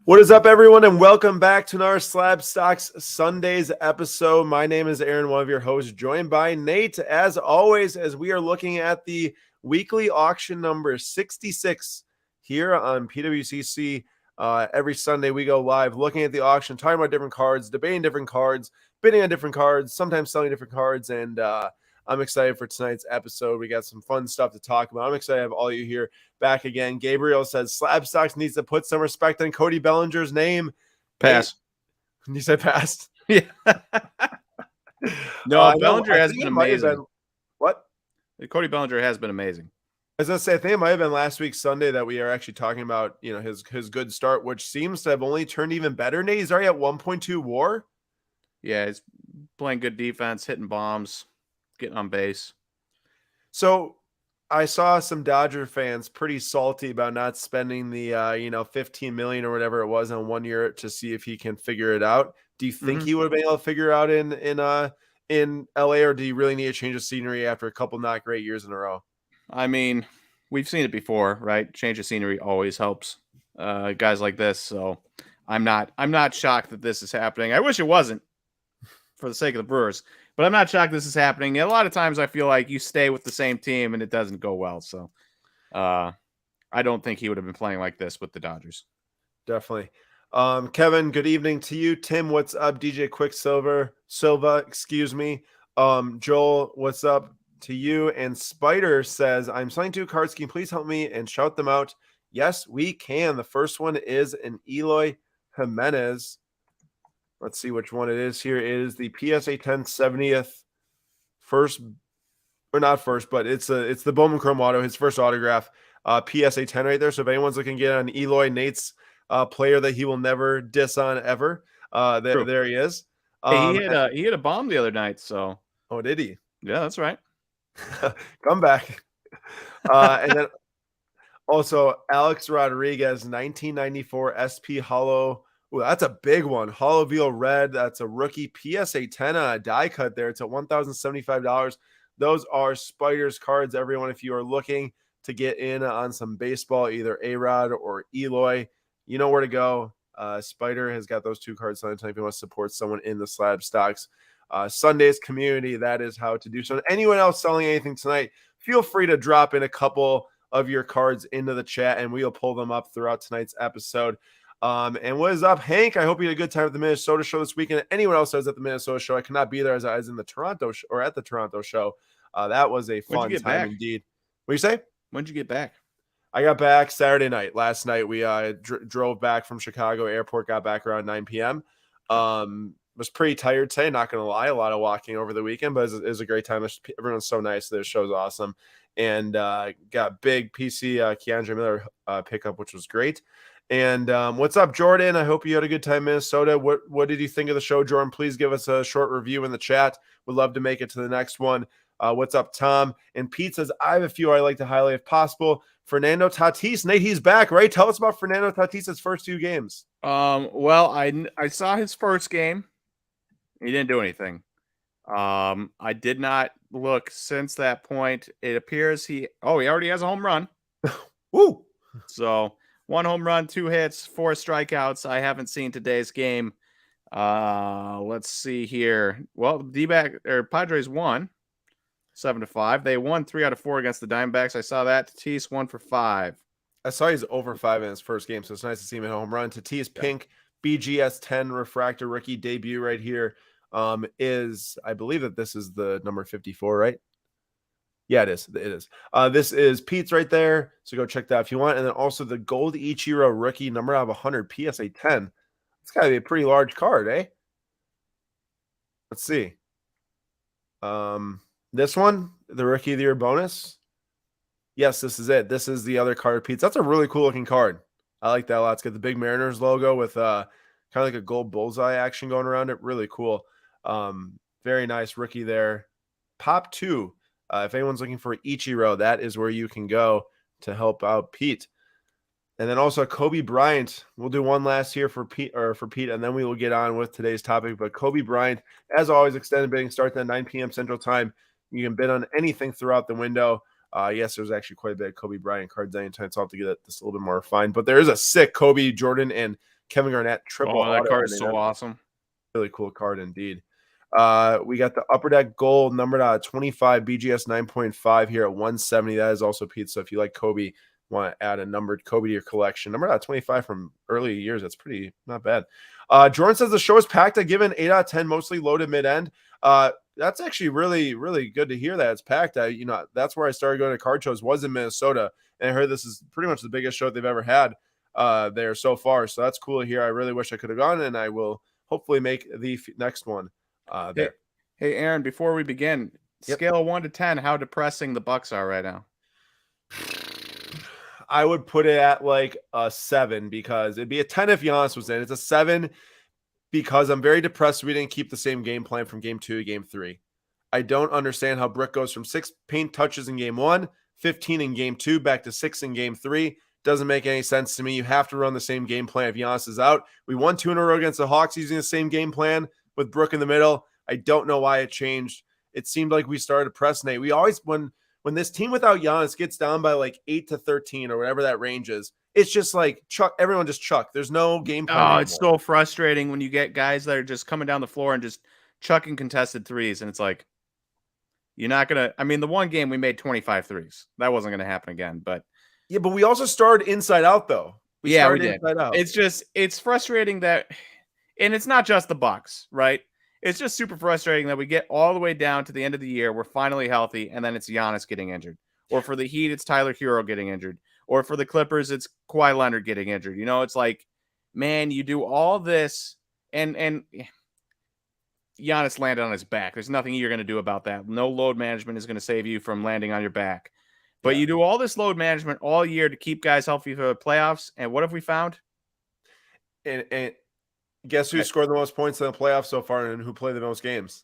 What is up, everyone, and welcome back to our Slab Stocks Sundays episode. My name is Aaron, one of your hosts, joined by Nate, as always, as we are looking at the weekly auction number 66 here on PWCC. Every Sunday, we go live looking at the auction, talking about different cards, debating different cards, bidding on different cards, sometimes selling different cards, and I'm excited for tonight's episode. We got some fun stuff to talk about. I'm excited to have all you here back again. Gabriel says Slab Stocks needs to put some respect on Cody Bellinger's name. Pass. You said pass. Yeah. No, Bellinger has been amazing. What? Cody Bellinger has been amazing. I was gonna say, I think it might have been last week Sunday that we are actually talking about, his good start, which seems to have only turned even better. Nate, he's already at 1.2 WAR. Yeah, he's playing good defense, hitting bombs, getting on base. So I saw some Dodger fans pretty salty about not spending the 15 million or whatever it was on 1 year to see if he can figure it out. Do you think he would have been able to figure it out in LA, or do you really need a change of scenery after a couple not great years in a row? I mean, we've seen it before, right? Change of scenery always helps guys like this. So I'm not shocked that this is happening. I wish it wasn't, for the sake of the Brewers, but I'm not shocked this is happening. A lot of times I feel like you stay with the same team and it doesn't go well. So I don't think he would have been playing like this with the Dodgers. Definitely. Kevin, good evening to you. Tim, what's up? DJ Silva, excuse me. Joel, what's up to you? And Spider says, I'm selling 2 cards. Can you please help me and shout them out? Yes, we can. The first one is an Eloy Jimenez. Let's see which one it is here. It is the PSA 10 70th first, or not first, but it's the Bowman Chrome auto, his first autograph, PSA 10 right there. So if anyone's looking to get on Eloy, Nate's player that he will never diss on ever, there he is. Hey, he hit a bomb the other night. So did he? Yeah, that's right. Come back. And then also Alex Rodriguez, 1994 SP Hollow. Ooh, that's a big one. Hollow Veal Red. That's a rookie PSA 10 on a die cut there. It's at $1,075. Those are Spider's cards, everyone. If you are looking to get in on some baseball, either A-Rod or Eloy, you know where to go. Spider has got those 2 cards on if you want to support someone in the Slab Stocks Sundays community. That is how to do so. And anyone else selling anything tonight, feel free to drop in a couple of your cards into the chat, and we'll pull them up throughout tonight's episode. And what is up, Hank? I hope you had a good time at the Minnesota show this weekend. Anyone else that was at the Minnesota show, I could not be there as I was in the Toronto or at the Toronto show. That was a fun time indeed. What do you say? When'd you get back? I got back Saturday night. Last night we drove back from Chicago airport, got back around 9 p.m. Was pretty tired today, not going to lie. A lot of walking over the weekend, but it was a great time. Everyone's so nice. The show's awesome. And got big PC Keandre Miller pickup, which was great. And what's up, Jordan? I hope you had a good time in Minnesota. What did you think of the show, Jordan? Please give us a short review in the chat. Would love to make it to the next one. What's up, Tom? And Pete says, I have a few I'd like to highlight if possible. Fernando Tatis. Nate, he's back, right? Tell us about Fernando Tatis' first 2 games. Well, I saw his first game. He didn't do anything. I did not look since that point. It appears he already has a home run. Woo! So 1 home run, 2 hits, 4 strikeouts. I haven't seen today's game. Let's see here. Well, Padres won 7-5. They won 3 out of 4 against the Diamondbacks. I saw that. Tatis 1 for 5. I saw he's over 5 in his first game, so it's nice to see him at home run. Tatis pink BGS 10 refractor rookie debut right here. I believe that this is the number 54, right? Yeah, it is. It is. This is Pete's right there. So go check that if you want. And then also the gold Ichiro rookie number out of 100 PSA 10. It's got to be a pretty large card, eh? Let's see. This one, the rookie of the year bonus. Yes, this is it. This is the other card, Pete's. That's a really cool looking card. I like that a lot. It's got the big Mariners logo with kind of like a gold bullseye action going around it. Really cool. Very nice rookie there. Pop 2. If anyone's looking for Ichiro, that is where you can go to help out Pete. And then also Kobe Bryant. We'll do one last here for Pete, and then we will get on with today's topic. But Kobe Bryant, as always, extended bidding starts at 9 p.m. Central Time. You can bid on anything throughout the window. Yes, there's actually quite a bit of Kobe Bryant cards anytime, so I'll have to get this a little bit more refined. But there is a sick Kobe, Jordan, and Kevin Garnett triple Oh, that auto. card I is mean, so that's awesome. a really cool card indeed. We got the Upper Deck Gold numbered out of 25 BGS 9.5 here at 170. That is also Pete. So if you like Kobe, want to add a numbered Kobe to your collection, numbered out of 25 from early years, that's pretty not bad. Jordan says the show is packed. I given 8 out of 10, mostly loaded mid end. That's actually really, really good to hear that it's packed. That's where I started going to card shows, was in Minnesota, and I heard this is pretty much the biggest show they've ever had there so far. So that's cool to hear. I really wish I could have gone, and I will hopefully make the next one there. Hey, Aaron, before we begin, scale of 1 to 10, how depressing the Bucks are right now. I would put it at like a 7 because it'd be a 10 if Giannis was in. It's a 7 because I'm very depressed we didn't keep the same game plan from game 2 to game 3. I don't understand how Brick goes from 6 paint touches in game 1, 15 in game 2, back to 6 in game 3. Doesn't make any sense to me. You have to run the same game plan if Giannis is out. We won 2 in a row against the Hawks using the same game plan with Brook in the middle. I don't know why it changed. It seemed like we started to press Nate. We always, when this team without Giannis gets down by like 8 to 13 or whatever that range is, it's just like chuck. Everyone just chuck. There's no game plan anymore. It's so frustrating when you get guys that are just coming down the floor and just chucking contested threes, and it's like, you're not going to – I mean, the one game we made 25 threes. That wasn't going to happen again, but – yeah, but we also started inside out, though. We did. Inside out. It's frustrating that – and it's not just the Bucks, right? It's just super frustrating that we get all the way down to the end of the year. We're finally healthy, and then it's Giannis getting injured. Or for the Heat, it's Tyler Hero getting injured. Or for the Clippers, it's Kawhi Leonard getting injured. You know, it's like, man, you do all this, and Giannis landed on his back. There's nothing you're going to do about that. No load management is going to save you from landing on your back. But you do all this load management all year to keep guys healthy for the playoffs, and what have we found? And guess who scored the most points in the playoffs so far and who played the most games?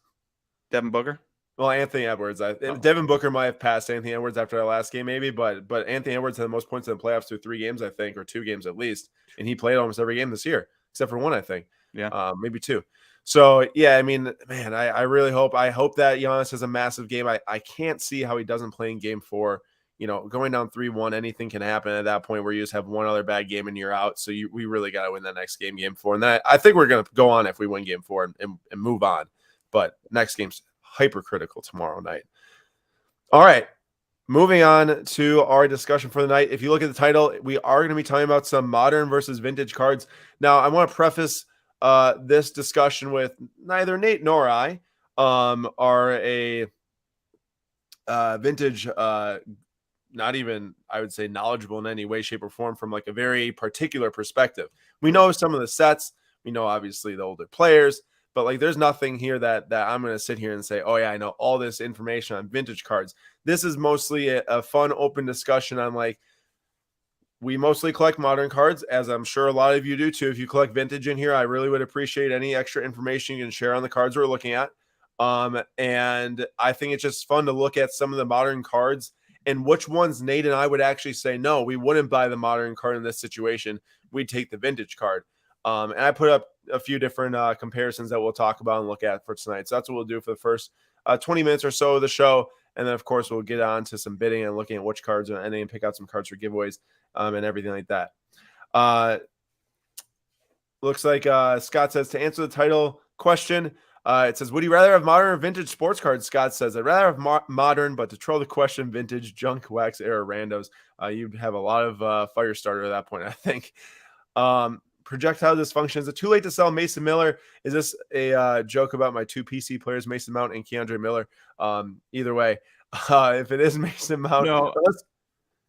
Devin Booker? Well, Anthony Edwards. Devin Booker might have passed Anthony Edwards after that last game, maybe, but Anthony Edwards had the most points in the playoffs through 3 games, I think, or 2 games at least, and he played almost every game this year except for 1, I think. Yeah, maybe 2. So yeah, I mean, man, I really hope that Giannis has a massive game. I can't see how he doesn't play in game 4. You know, going down 3-1, anything can happen at that point where you just have one other bad game and you're out. So we really got to win that next game 4. And that I think we're going to go on if we win game 4 and move on. But next game's hypercritical tomorrow night. All right, moving on to our discussion for the night. If you look at the title, we are going to be talking about some modern versus vintage cards. Now, I want to preface this discussion with neither Nate nor I are a vintage not even, I would say, knowledgeable in any way, shape, or form from like a very particular perspective. We know some of the sets. We know, obviously, the older players. But like, there's nothing here that I'm going to sit here and say, oh, yeah, I know all this information on vintage cards. This is mostly a fun, open discussion on like, we mostly collect modern cards, as I'm sure a lot of you do too. If you collect vintage in here, I really would appreciate any extra information you can share on the cards we're looking at. And I think it's just fun to look at some of the modern cards and which ones Nate and I would actually say, no, we wouldn't buy the modern card in this situation. We'd take the vintage card. And I put up a few different comparisons that we'll talk about and look at for tonight. So that's what we'll do for the first 20 minutes or so of the show. And then, of course, we'll get on to some bidding and looking at which cards are ending and pick out some cards for giveaways and everything like that. Looks like Scott says, to answer the title question, it says, would you rather have modern or vintage sports cards? Scott says, I'd rather have modern, but to troll the question, vintage, junk, wax, era, randos. You'd have a lot of fire starter at that point, I think. Projectile dysfunction. Is it too late to sell Mason Miller? Is this a joke about my 2 PC players, Mason Mount and Keandre Miller? Either way, if it is Mason Mount, no.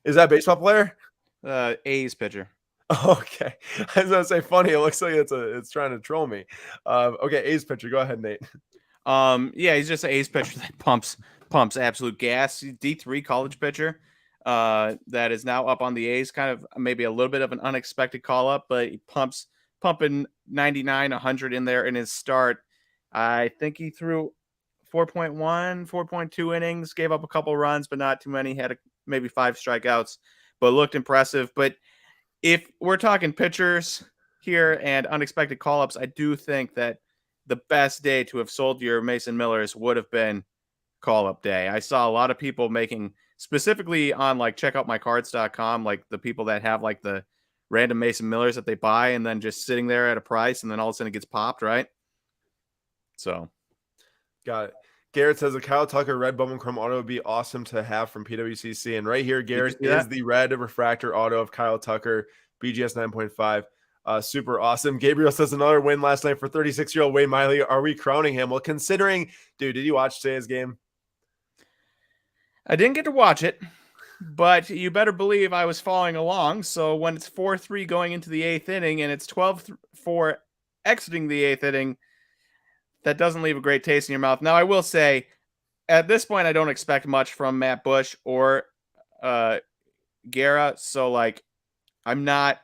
Is that a baseball player? A's pitcher. Okay, I was gonna say funny. It looks like it's trying to troll me. Okay, A's pitcher. Go ahead, Nate. Yeah, he's just an A's pitcher that pumps absolute gas. D3 college pitcher. That is now up on the A's, kind of maybe a little bit of an unexpected call up, but he pumping 99, 100 in there in his start. I think he threw 4.1, 4.2 innings, gave up a couple runs, but not too many. Had maybe 5 strikeouts, but looked impressive. But if we're talking pitchers here and unexpected call ups, I do think that the best day to have sold your Mason Millers would have been call up day. I saw a lot of people making, specifically on like checkoutmycards.com, like the people that have like the random Mason Millers that they buy and then just sitting there at a price, and then all of a sudden it gets popped, right? So, got it. Garrett says a Kyle Tucker red bubble chrome auto would be awesome to have from PWCC. And right here, Garrett is the red refractor auto of Kyle Tucker, BGS 9.5. Super awesome. Gabriel says another win last night for 36-year-old Wayne Miley. Are we crowning him? Well, considering, dude, did you watch today's game? I didn't get to watch it, but you better believe I was following along. So when it's 4-3 going into the 8th inning and it's 12-4 exiting the 8th inning, that doesn't leave a great taste in your mouth. Now, I will say, at this point, I don't expect much from Matt Bush or Guerra. So, like, I'm not.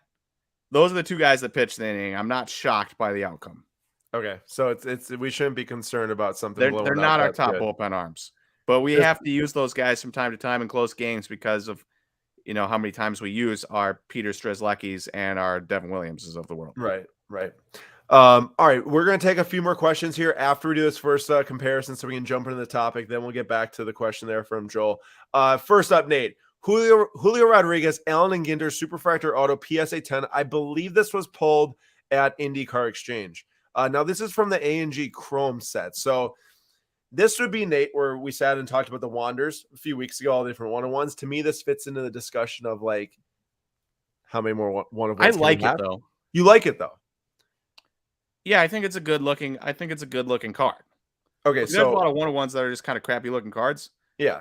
Those are the two guys that pitched the inning. I'm not shocked by the outcome. Okay, so it's we shouldn't be concerned about something. They're not our top bullpen arms, but we have to use those guys from time to time in close games because of how many times we use our Peter Strzelecki's and our Devin Williamses of the world. Right. All right, we're going to take a few more questions here after we do this first comparison so we can jump into the topic. Then we'll get back to the question there from Joel. First up, Nate. Julio Rodriguez, Allen and Ginter, Superfractor Auto, PSA 10. I believe this was pulled at IndyCar Exchange. Now, this is from the A&G Chrome set. So this would be, Nate, where we sat and talked about the Wanders a few weeks ago, all the different one-on-ones. To me, this fits into the discussion of, like, how many more one-on-ones I like it, though. You like it, though? Yeah, I think it's a good looking card. Okay, there's a lot of one-on-ones that are just kind of crappy looking cards. Yeah.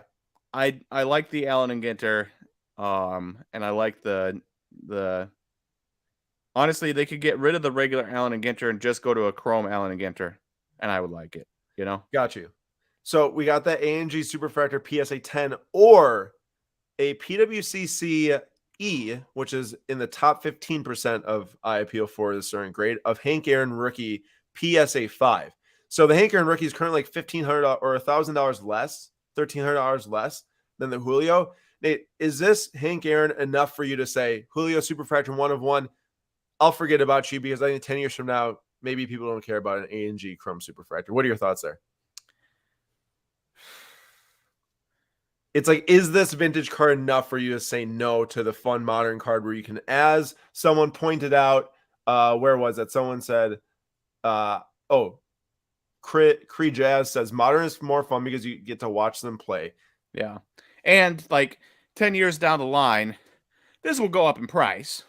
I like the Allen and Ginter, and I like the honestly, they could get rid of the regular Allen and Ginter and just go to a chrome Allen and Ginter, and I would like it, Got you. So we got that A&G Superfractor PSA 10 or a PWCC E, which is in the top 15% of IAPO for the certain grade of Hank Aaron rookie PSA 5. So the Hank Aaron rookie is currently like $1,500 or $1,000 less, $1,300 less than the Julio. Nate, is this Hank Aaron enough for you to say Julio Superfractor 1 of 1? I'll forget about you because I think 10 years from now, maybe people don't care about an A&G Chrome Superfractor. What are your thoughts there? It's like, is this vintage card enough for you to say no to the fun modern card where you can, as someone pointed out, where was it? Someone said, Cree Jazz says modern is more fun because you get to watch them play. Yeah. And like 10 years down the line, this will go up in price.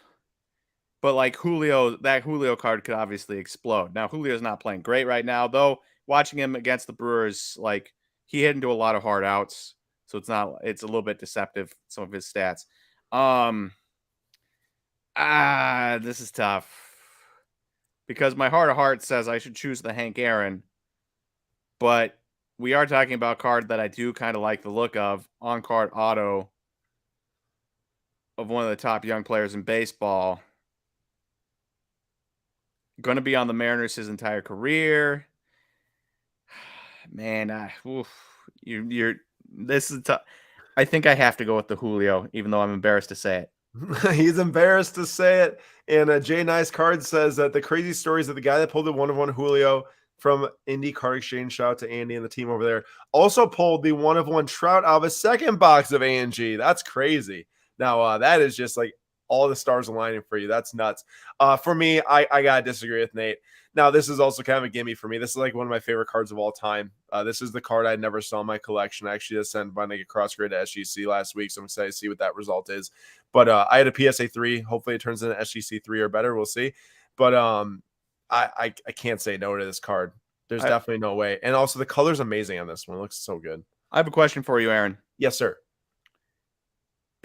But like that Julio card could obviously explode. Now, Julio's not playing great right now, though. Watching him against the Brewers, like he hit into a lot of hard outs. So it's a little bit deceptive, some of his stats. This is tough. Because my heart of hearts says I should choose the Hank Aaron. But we are talking about a card that I do kind of like the look of. On-card auto of one of the top young players in baseball. Going to be on the Mariners his entire career. Man, this is tough. I think I have to go with the Julio, even though I'm embarrassed to say it. He's embarrassed to say it. And Jay Nice Card says that the crazy stories of the guy that pulled the 1-of-1 Julio from IndyCar Exchange, shout out to Andy and the team over there, also pulled the 1-of-1 Trout out of a second box of A&G. That's crazy. Now, that is just like all the stars aligning for you. That's nuts. For me, I got to disagree with Nate. Now, this is also kind of a gimme for me. This is like one of my favorite cards of all time. This is the card I never saw in my collection. I actually just sent Bunny a cross grade to SGC last week, so I'm excited to see what that result is. But I had a PSA 3. Hopefully it turns into SGC 3 or better. We'll see. But I can't say no to this card. There's definitely no way. And also the color's amazing on this one. It looks so good. I have a question for you, Aaron. Yes, sir.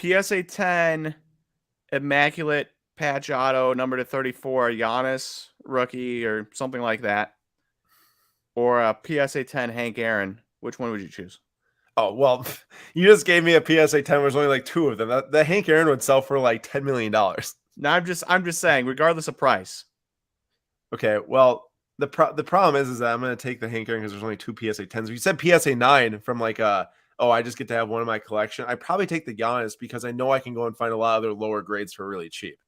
PSA 10 Immaculate Patch Auto, number to 34, Giannis rookie or something like that, or a PSA 10 Hank Aaron. Which one would you choose? Oh, well, you just gave me a PSA 10. There's only like 2 of them. The Hank Aaron would sell for like $10 million. No, I'm just saying, regardless of price. Okay, well, the problem is that I'm going to take the Hank Aaron because there's only 2 PSA 10s. If you said PSA 9 from like I just get to have one in my collection, I'd probably take the Giannis because I know I can go and find a lot of their lower grades for really cheap.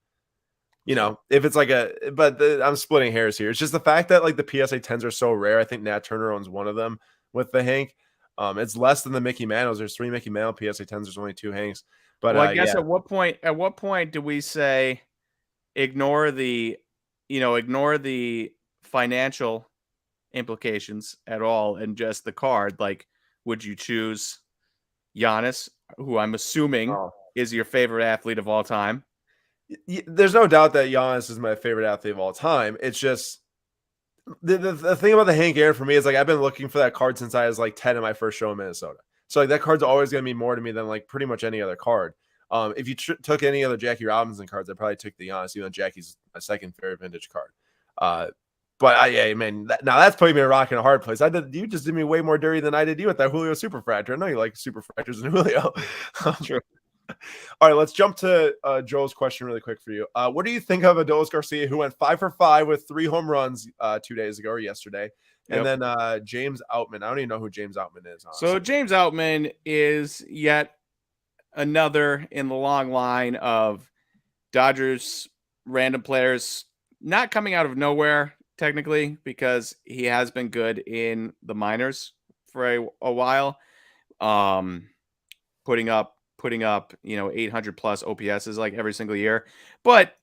If it's like I'm splitting hairs here. It's just the fact that like the PSA 10s are so rare. I think Nat Turner owns one of them with the Hank. It's less than the Mickey Mantles. There's 3 Mickey Mantle PSA 10s. There's only 2 Hanks. But I guess at what point do we say ignore the, ignore the financial implications at all and just the card, like, would you choose Giannis, who I'm assuming Oh. is your favorite athlete of all time? There's no doubt that Giannis is my favorite athlete of all time. It's just the thing about the Hank Aaron for me is like I've been looking for that card since I was like 10 in my first show in Minnesota. So like that card's always going to be more to me than like pretty much any other card. If you took any other Jackie Robinson cards, I probably took the Giannis, even though Jackie's my second favorite vintage card. But yeah, man, now that's putting me in a rock and a hard place. You just did me way more dirty than I did you with that Julio Superfractor. I know you like Superfractors and Julio. True. All right, let's jump to Joel's question really quick for you. What do you think of Adolis Garcia, who went 5 for 5 with 3 home runs 2 days ago or yesterday? And then James Outman. I don't even know who James Outman is. Honestly. So James Outman is yet another in the long line of Dodgers random players not coming out of nowhere, technically, because he has been good in the minors for a while. Putting up 800 plus OPSs like every single year. But,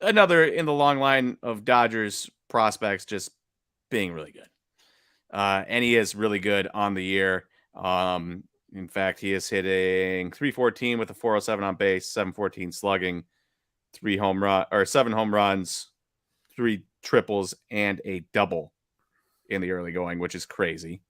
another in the long line of Dodgers prospects just being really good. And he is really good on the year. In fact, he is hitting 314 with a 407 on base, 714 slugging, 7 home runs, 3 triples, and a double in the early going, which is crazy.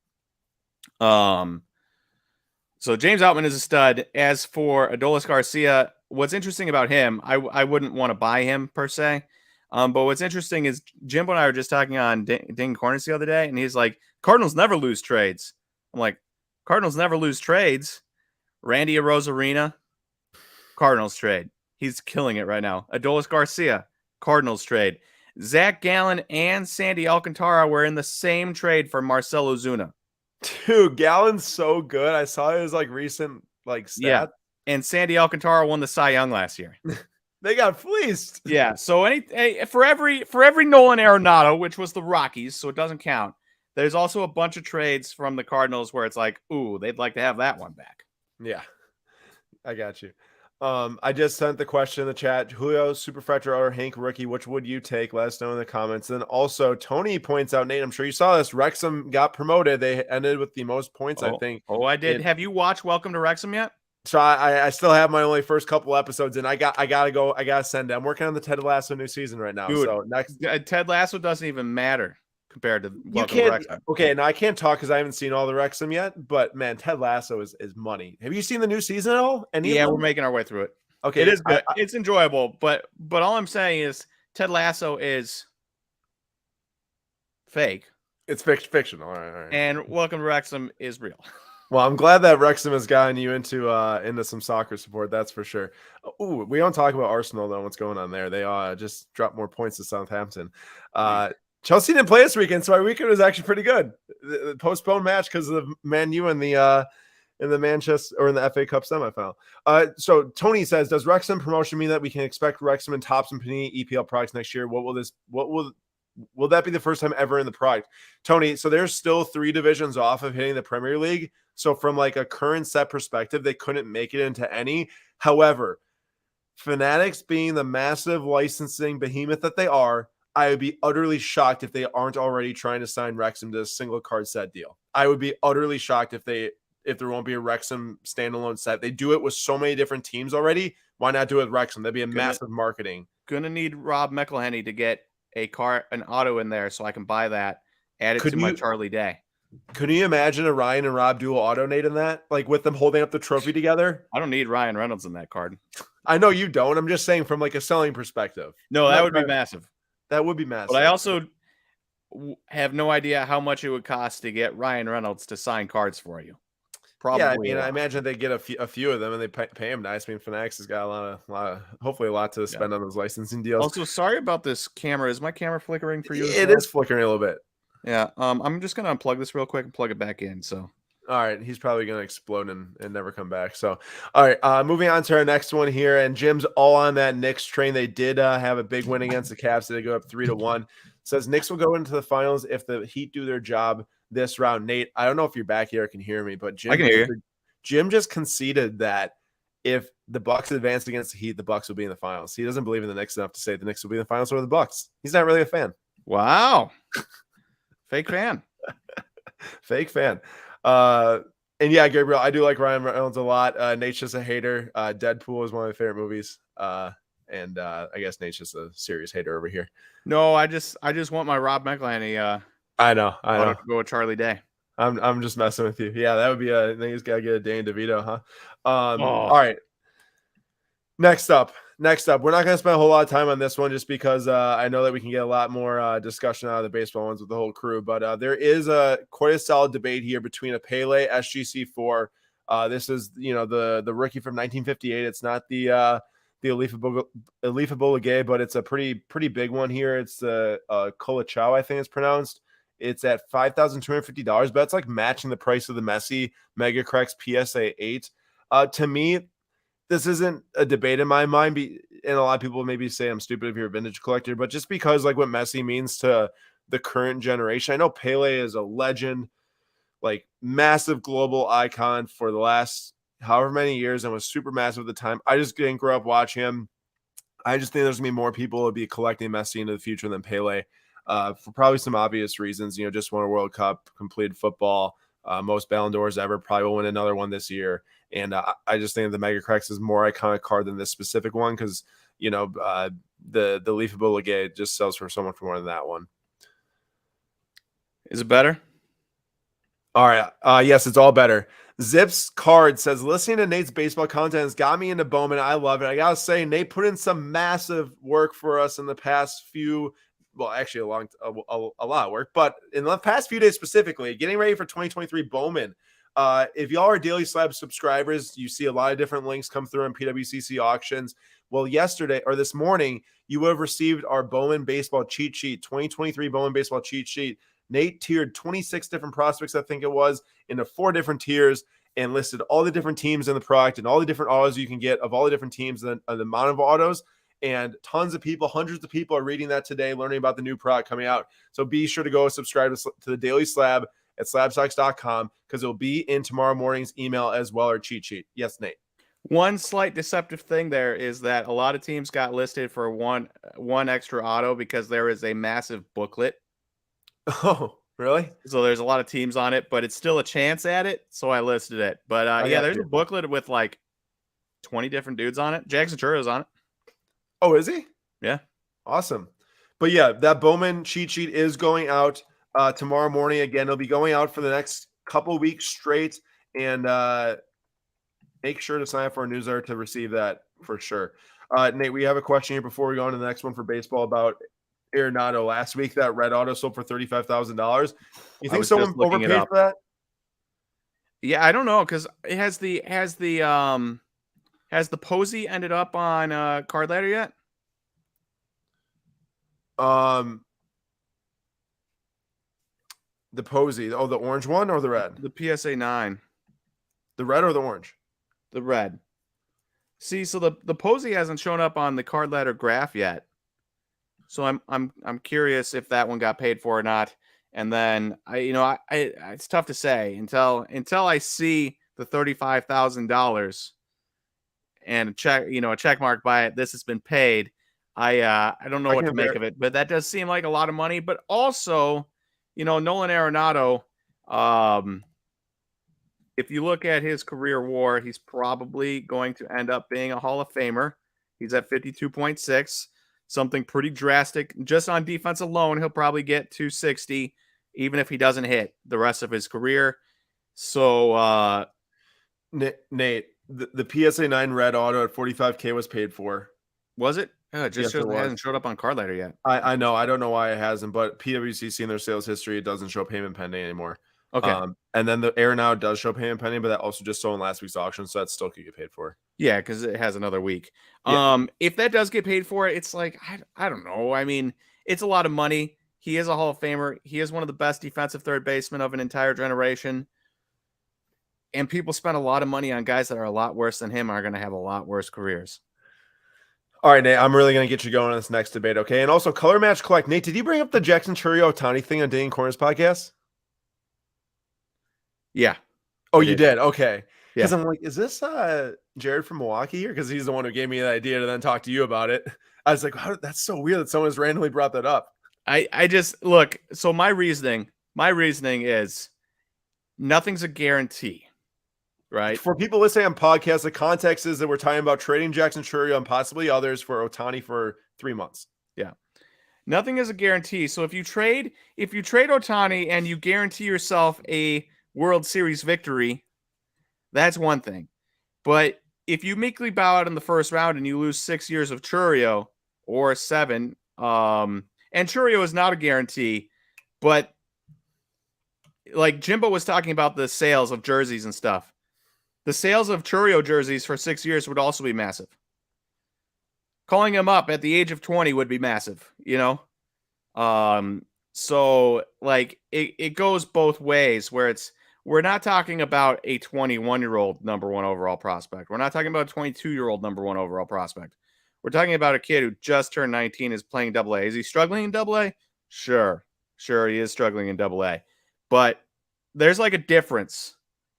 So James Outman is a stud. As for Adolis Garcia, what's interesting about him, I wouldn't want to buy him per se. But what's interesting is Jimbo and I were just talking on Ding Corners the other day, and he's like, Cardinals never lose trades. I'm like, Cardinals never lose trades. Randy Arozarena, Cardinals trade. He's killing it right now. Adolis Garcia, Cardinals trade. Zach Gallen and Sandy Alcantara were in the same trade for Marcell Ozuna. Dude, Gallen's so good. I saw his like recent stat. Yeah. And Sandy Alcantara won the Cy Young last year. They got fleeced. Yeah. So for every Nolan Arenado, which was the Rockies, so it doesn't count. There's also a bunch of trades from the Cardinals where it's like, ooh, they'd like to have that one back. Yeah, I got you. I just sent the question in the chat. Julio, Superfractor, or Hank rookie, which would you take? Let us know in the comments. And also, Tony points out, Nate, I'm sure you saw this. Wrexham got promoted. They ended with the most points, I think. Oh, I did. Have you watched Welcome to Wrexham yet? So I still have my only first couple episodes, and I gotta go. I gotta send it. I'm working on the Ted Lasso new season right now. Dude, so next, Ted Lasso doesn't even matter compared to Welcome to Wrexham. Okay, now I can't talk because I haven't seen all the Wrexham yet. But man, Ted Lasso is money. Have you seen the new season at all? Yeah, we're making our way through it. Okay, it is good. It's enjoyable, but all I'm saying is Ted Lasso is fake. It's fictional. All right. And Welcome to Wrexham is real. Well, I'm glad that Wrexham has gotten you into some soccer support. That's for sure. Ooh, we don't talk about Arsenal though. What's going on there? They just dropped more points to Southampton. Chelsea didn't play this weekend, so our weekend was actually pretty good. The postponed match because of Man U and in the Manchester or in the FA Cup semifinal. So Tony says, does Wrexham promotion mean that we can expect Wrexham and Tops and Panini EPL products next year? Will that be the first time ever in the product? Tony, so there's still 3 divisions off of hitting the Premier League. So from like a current set perspective, they couldn't make it into any. However, Fanatics being the massive licensing behemoth that they are, I would be utterly shocked if they aren't already trying to sign Wrexham to a single card set deal. I would be utterly shocked if there won't be a Wrexham standalone set. They do it with so many different teams already. Why not do it with Wrexham? That'd be massive marketing. Gonna need Rob McElhenney to get an auto in there so I can buy that, add it to my Charlie Day. Could you imagine a Ryan and Rob dual auto Nate in that? Like with them holding up the trophy together? I don't need Ryan Reynolds in that card. I know you don't. I'm just saying from like a selling perspective. No, that would be massive. That would be massive. But I also have no idea how much it would cost to get Ryan Reynolds to sign cards for you. Probably. Yeah, I mean, I imagine they get a few of them and they pay him nice. I mean, Fanatics has got a lot of hopefully a lot to spend on those licensing deals. Also, sorry about this camera. Is my camera flickering for you? It is flickering a little bit. Yeah. I'm just gonna unplug this real quick and plug it back in. So. All right, he's probably going to explode and never come back. So, all right, moving on to our next one here. And Jim's all on that Knicks train. They did have a big win against the Cavs. So they go up 3-1. Says Knicks will go into the finals if the Heat do their job this round. Nate, I don't know if you're back here or can hear me, but I can hear you. Jim just conceded that if the Bucks advance against the Heat, the Bucks will be in the finals. He doesn't believe in the Knicks enough to say the Knicks will be in the finals or the Bucks. He's not really a fan. Wow. Fake fan. Fake fan. And yeah, Gabriel, I do like Ryan Reynolds a lot. Nate's just a hater. Deadpool is one of my favorite movies. And I guess Nate's just a serious hater over here. No, I just want my Rob McElhenney I know. to go with Charlie Day. I'm just messing with you. Yeah, that would be I think he's got to get a Danny DeVito, huh? Oh. All right. Next up, we're not going to spend a whole lot of time on this one just because I know that we can get a lot more discussion out of the baseball ones with the whole crew. But there is quite a solid debate here between a Pele SGC4. This is the rookie from 1958. It's not the Alifa Boligay, but it's a pretty big one here. It's the Colachao, I think it's pronounced. It's at $5,250, but it's like matching the price of the Messi Mega Cracks PSA 8. To me, this isn't a debate in my mind, and a lot of people maybe say I'm stupid if you're a vintage collector, but just because like what Messi means to the current generation. I know Pele is a legend, like massive global icon for the last however many years and was super massive at the time. I just didn't grow up watching him. I just think there's gonna be more people who will be collecting Messi into the future than Pele, for probably some obvious reasons. Just won a World Cup, completed football, most Ballon d'Ors ever. Probably will win another one this year. And I just think the Mega Cracks is more iconic card than this specific one because the Leaf Ligay just sells for so much more than that one. Is it better? All right. Yes, it's all better. Zips Card says, listening to Nate's baseball content has got me into Bowman. I love it. I got to say, Nate put in some massive work for us in the past actually a lot of work, but in the past few days specifically, getting ready for 2023 Bowman. If y'all are Daily Slab subscribers, you see a lot of different links come through on PWCC auctions. Well, yesterday or this morning, you would have received our Bowman Baseball cheat sheet, 2023 Bowman Baseball cheat sheet. Nate tiered 26 different prospects, I think it was, into 4 different tiers and listed all the different teams in the product and all the different autos you can get of all the different teams and the amount of autos. And tons of people, hundreds of people are reading that today, learning about the new product coming out. So be sure to go subscribe to the Daily Slab at slabstocks.com because it'll be in tomorrow morning's email as well, or cheat sheet. Yes, Nate. One slight deceptive thing there is that a lot of teams got listed for one extra auto because there is a massive booklet. Oh, really? So there's a lot of teams on it, but it's still a chance at it. So I listed it. But yeah, there's a booklet with like 20 different dudes on it. Jackson Churro's on it. Oh, is he? Yeah. Awesome. But yeah, that Bowman cheat sheet is going out tomorrow morning. Again, it'll be going out for the next couple weeks straight. And make sure to sign up for our newsletter to receive that for sure. Nate, we have a question here before we go on to the next one for baseball about Arenado. Last week, that red auto sold for $35,000. You think someone overpaid for that? Yeah, I don't know because it has the Posey ended up on Card Ladder yet? The Posey. Oh, the orange one or the red? The PSA 9. The red or the orange? The red. See, so the Posey hasn't shown up on the Card Ladder graph yet. So I'm curious if that one got paid for or not. And then I it's tough to say until I see the $35,000 and a check mark by it. This has been paid. I don't know what to make of it, but that does seem like a lot of money. But also, Nolan Arenado, if you look at his career WAR, he's probably going to end up being a Hall of Famer. He's at 52.6. Something pretty drastic. Just on defense alone, he'll probably get 260, even if he doesn't hit the rest of his career. So, Nate, the PSA 9 red auto at $45K was paid for. Was it? It just shows it hasn't showed up on Card Ladder yet. I know. I don't know why it hasn't, but PWCC in their sales history, it doesn't show payment pending anymore. Okay. And then the Arenado does show payment pending, but that also just sold in last week's auction, so that still could get paid for. Yeah, because it has another week. Yeah. If that does get paid for, it's like I don't know. I mean, it's a lot of money. He is a Hall of Famer. He is one of the best defensive third basemen of an entire generation. And people spend a lot of money on guys that are a lot worse than him, are going to have a lot worse careers. All right, Nate, I'm really going to get you going on this next debate, okay? And also, Color Match Collect. Nate, did you bring up the Jackson Chourio Ohtani thing on Dating Corners podcast? Yeah. Oh, you did? Okay. Because Yeah. I'm like, is this Jared from Milwaukee here? Because he's the one who gave me the idea to then talk to you about it. I was like, that's so weird that someone has randomly brought that up. I just look, so my reasoning is nothing's a guarantee, right? For people listening on podcasts, the context is that we're talking about trading Jackson Chourio and possibly others for Ohtani for 3 months. Yeah. Nothing is a guarantee. So if you trade Ohtani and you guarantee yourself a World Series victory, that's one thing. But if you meekly bow out in the first round and you lose 6 years of Chourio or 7, and Chourio is not a guarantee, but like Jimbo was talking about the sales of jerseys and stuff. The sales of Chourio jerseys for 6 years would also be massive. Calling him up at the age of 20 would be massive, you know? So like it goes both ways where we're not talking about a 21-year-old number 1 overall prospect. We're not talking about a 22-year-old number 1 overall prospect. We're talking about a kid who just turned 19, is playing Double A. Is he struggling in Double A? Sure, he is struggling in Double A. But there's like a difference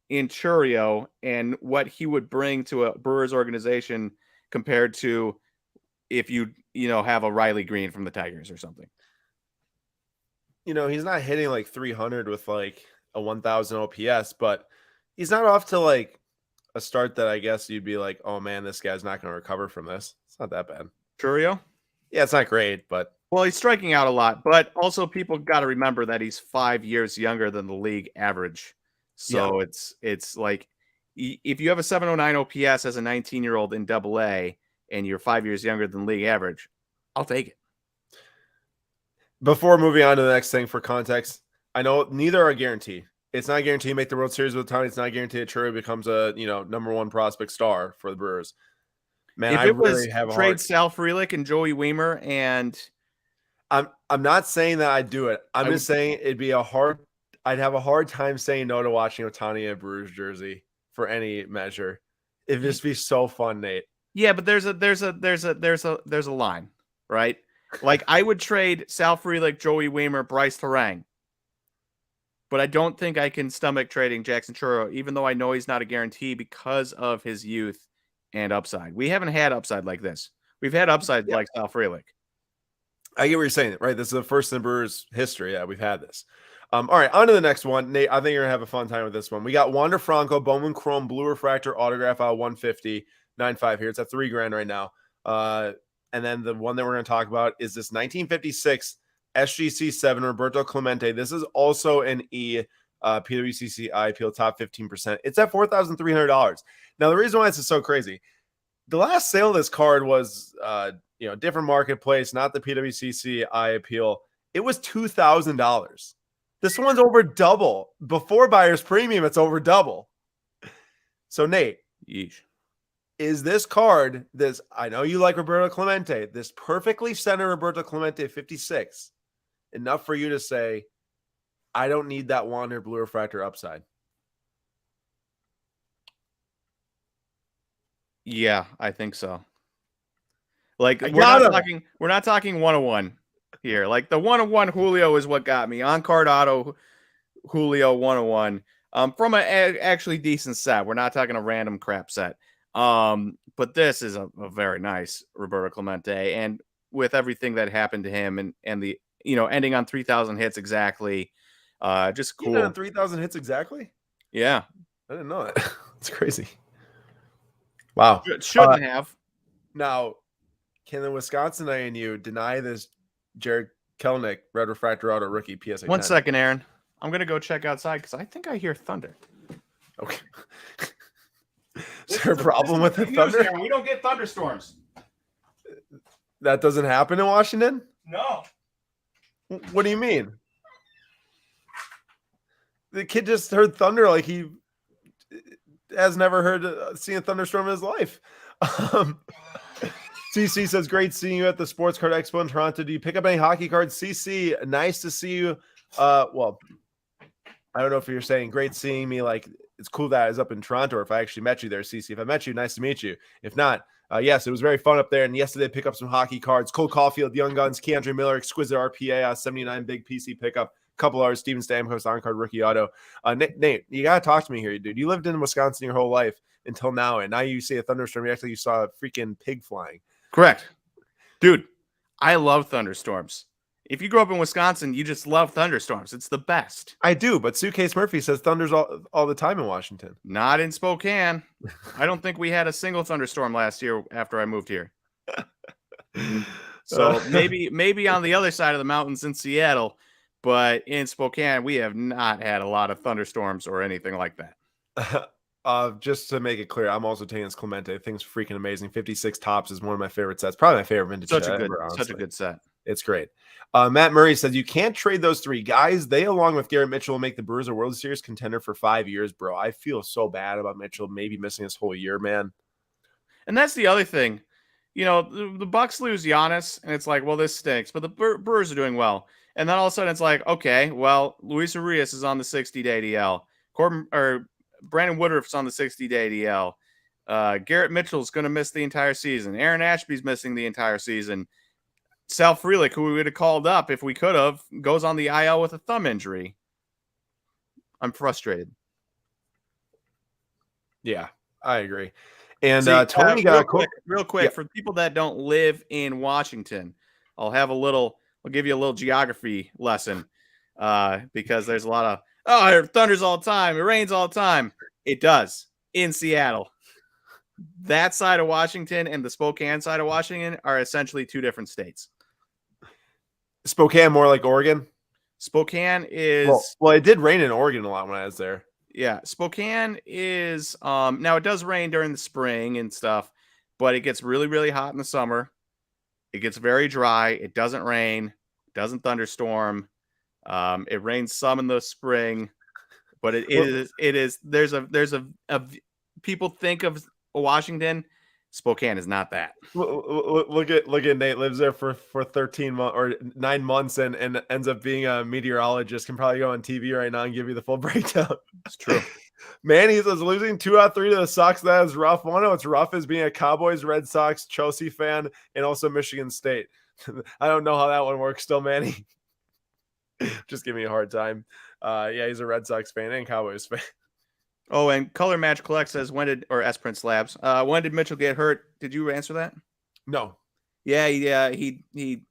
in Chourio and what he would bring to a Brewers organization compared to if you have a Riley Green from the Tigers or something. He's not hitting like 300 with like a 1,000 OPS, but he's not off to like a start that I guess you'd be like, oh man, this guy's not going to recover from this. It's not that bad. Chourio? Yeah, it's not great, but well, he's striking out a lot, but also people got to remember that he's 5 years younger than the league average. So yeah. It's like if you have a 709 OPS as a 19-year-old in Double A and you're 5 years younger than league average, I'll take it. Before moving on to the next thing for context, I know neither are a guarantee. It's not a guarantee you make the World Series with Ohtani. It's not a guarantee that Chourio becomes a number 1 prospect star for the Brewers. Man, if I it really was have a trade Sal Frelick and Joey Weimer, and I'm not saying that I'd do it. I'm just saying it'd be I'd have a hard time saying no to watching Ohtani in a Brewers jersey for any measure. It'd just be so fun, Nate. Yeah, but there's a line, right? Like I would trade Sal Frelick, Joey Weimer, Bryce Terang. But I don't think I can stomach trading Jackson Chourio, even though I know he's not a guarantee because of his youth and upside. We haven't had upside like this. We've had upside like Sal Frelick. I get what you're saying, right? This is the first in Brewers history that we've had this. All right, on to the next one. Nate, I think you're going to have a fun time with this one. We got Wander Franco, Bowman Chrome, Blue Refractor, autograph out 150, 9.5 here. It's at $3,000 right now. And then the one that we're going to talk about is this 1956 SGC 7 Roberto Clemente. This is also an PWCC IPL top 15%. It's at $4,300. Now, the reason why this is so crazy, the last sale of this card was different marketplace, not the PWCC IPL. It was $2,000. This one's over double. Before buyer's premium, it's over double. So, Nate, yeesh. Is this card, I know you like Roberto Clemente, this perfectly centered Roberto Clemente 56, enough for you to say, I don't need that Wander Blue Refractor upside? Yeah, I think so. Like we're not talking 101 here. Like the 101 Julio is what got me. On card auto Julio 101. From an actually decent set. We're not talking a random crap set. But this is a very nice Roberto Clemente, and with everything that happened to him and the ending on 3,000 hits exactly, just cool. Even on 3,000 hits exactly? Yeah, I didn't know that. It's crazy. Wow, shouldn't have. Now, can the Wisconsin INU deny this Jared Kelenic Red Refractor Auto rookie PSA? 1 second, Aaron. I'm gonna go check outside because I think I hear thunder. Okay. Is there a problem with the thunder? We don't get thunderstorms. That doesn't happen in Washington? No. What do you mean? The kid just heard thunder like he has never seen a thunderstorm in his life. CC says, great seeing you at the Sports Card Expo in Toronto. Do you pick up any hockey cards? CC, nice to see you. Well, I don't know if you're saying great seeing me, like it's cool that I was up in Toronto, or if I actually met you there, CC. If I met you, nice to meet you. If not, yes, it was very fun up there. And yesterday, pick up some hockey cards. Cole Caulfield, Young Guns, Keandre Miller, exquisite RPA, 79 big PC pickup. couple others, Steven Stamkos on-card rookie auto. Nate, you got to talk to me here, dude. You lived in Wisconsin your whole life until now, and now you see a thunderstorm. You actually you saw a freaking pig flying. Correct. Dude, I love thunderstorms. If you grew up in Wisconsin, you just love thunderstorms. It's the best. I do, but Suitcase Murphy says thunders all the time in Washington. Not in Spokane. I don't think we had a single thunderstorm last year after I moved here. So maybe on the other side of the mountains in Seattle, but in Spokane, we have not had a lot of thunderstorms or anything like that. Just to make it clear, I'm also taking this Clemente. I think it's freaking amazing. 56 tops is one of my favorite sets. Probably my favorite vintage Such set a good, ever, such a good set. It's great. Matt Murray says you can't trade those three guys. They, along with Garrett Mitchell, will make the Brewers a World Series contender for 5 years, bro. I feel so bad about Mitchell maybe missing this whole year, man. And that's the other thing. You know, the Bucks lose Giannis, and it's like, well, this stinks. But the Brewers are doing well. And then all of a sudden it's like, okay, well, Luis Urias is on the 60-day DL. Brandon Woodruff's on the 60-day DL. Garrett Mitchell's going to miss the entire season. Aaron Ashby's missing the entire season. Sal Frelick, who we would have called up if we could have, goes on the IL with a thumb injury. I'm frustrated. Yeah, I agree. And Tony got real quick for people that don't live in Washington. I'll give you a little geography lesson because there's a lot of it thunders all the time, it rains all the time. It does in Seattle. That side of Washington and the Spokane side of Washington are essentially two different states. Spokane more like Oregon. Spokane is well, it did rain in Oregon a lot when I was there. Yeah, Spokane is now it does rain during the spring and stuff, but it gets really, really hot in the summer. It gets very dry. It doesn't rain, doesn't thunderstorm. It rains some in the spring, but it is there's a people think of Washington. Spokane is not that. Look at Nate lives there for 13 months or 9 months and ends up being a meteorologist. Can probably go on TV right now and give you the full breakdown. It's true. Manny says losing 2 out of 3 to the Sox. That is rough. One of what's rough is being a Cowboys, Red Sox, Chelsea fan, and also Michigan State. I don't know how that one works still, Manny. Just give me a hard time. Yeah, he's a Red Sox fan and Cowboys fan. Oh, and Color Match Collect says, S Prince Labs, when did Mitchell get hurt? Did you answer that? No. Yeah, he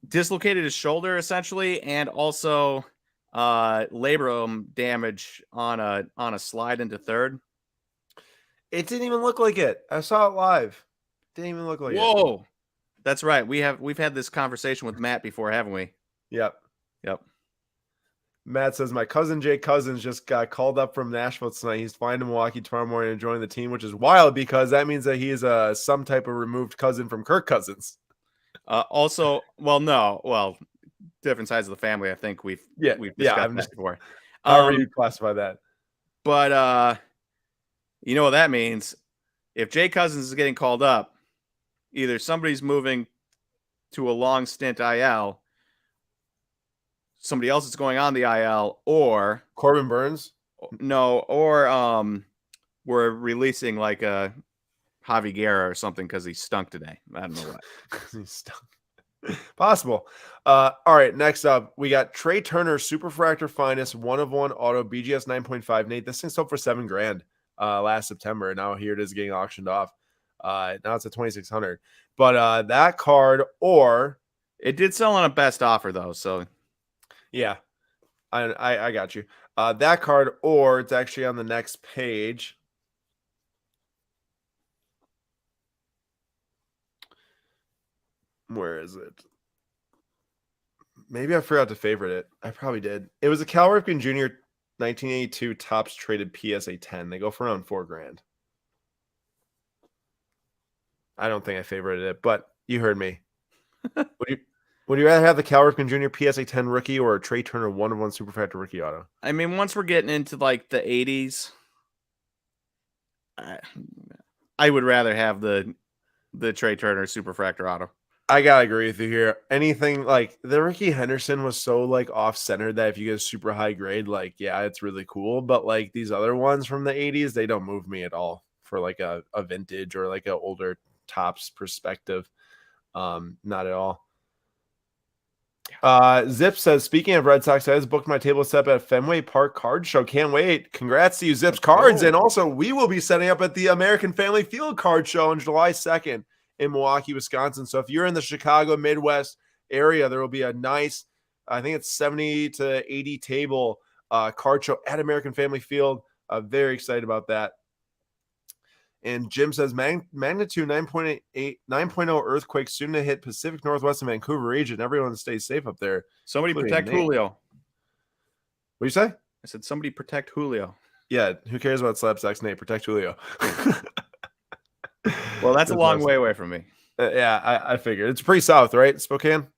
dislocated his shoulder essentially, and also labrum damage on a slide into third. It didn't even look like it. I saw it live. Didn't even look like it. Whoa. That's right. We've had this conversation with Matt before, haven't we? Yep. Matt says, my cousin Jay Cousins just got called up from Nashville tonight. He's flying to Milwaukee tomorrow morning and joining the team, which is wild because that means that he is some type of removed cousin from Kirk Cousins. Different sides of the family. I think we've discussed that before. However you classify that. But you know what that means? If Jay Cousins is getting called up, either somebody's moving to a long stint IL, somebody else is going on the IL, or Corbin Burns. No, or we're releasing like a Javi Guerra or something because he stunk today. I don't know what. He stunk. Possible. All right, next up, we got Trey Turner Superfractor Finest 1/1 Auto BGS 9.5. Nate, this thing sold for $7,000 last September, and now here it is getting auctioned off. Now it's at $2,600. But that card, or it did sell on a best offer though, so yeah, I got you. That card, or it's actually on the next page. Where is it? Maybe I forgot to favorite it. I probably did. It was a Cal Ripken Jr. 1982 Topps traded PSA 10. They go for around $4,000. I don't think I favorited it, but you heard me. Would you rather have the Cal Ripken Jr. PSA 10 rookie or a Trey Turner 1/1 Superfractor rookie auto? I mean, once we're getting into like the 80s, I would rather have the Trey Turner Superfractor auto. I gotta agree with you here. Anything like the Ricky Henderson was so like off center that if you get a super high grade, like, yeah, it's really cool. But like these other ones from the 80s, they don't move me at all for like a vintage or like an older Topps perspective. Not at all. Zip says, speaking of Red Sox, I just booked my table set at Fenway Park Card Show. Can't wait. Congrats to you, Zips Cards. And also, we will be setting up at the American Family Field Card Show on July 2nd in Milwaukee, Wisconsin. So if you're in the Chicago Midwest area, there will be a nice, I think it's 70 to 80 table card show at American Family Field. Very excited about that. And Jim says magnitude 9.0 earthquake soon to hit Pacific Northwest and Vancouver region. Everyone stays safe up there. Somebody protect Julio. What do you say? I said somebody protect Julio. Yeah, who cares about slapsacks, Nate? Protect Julio. Well, that's a long way away from me. Yeah, I figured. It's pretty south, right? Spokane?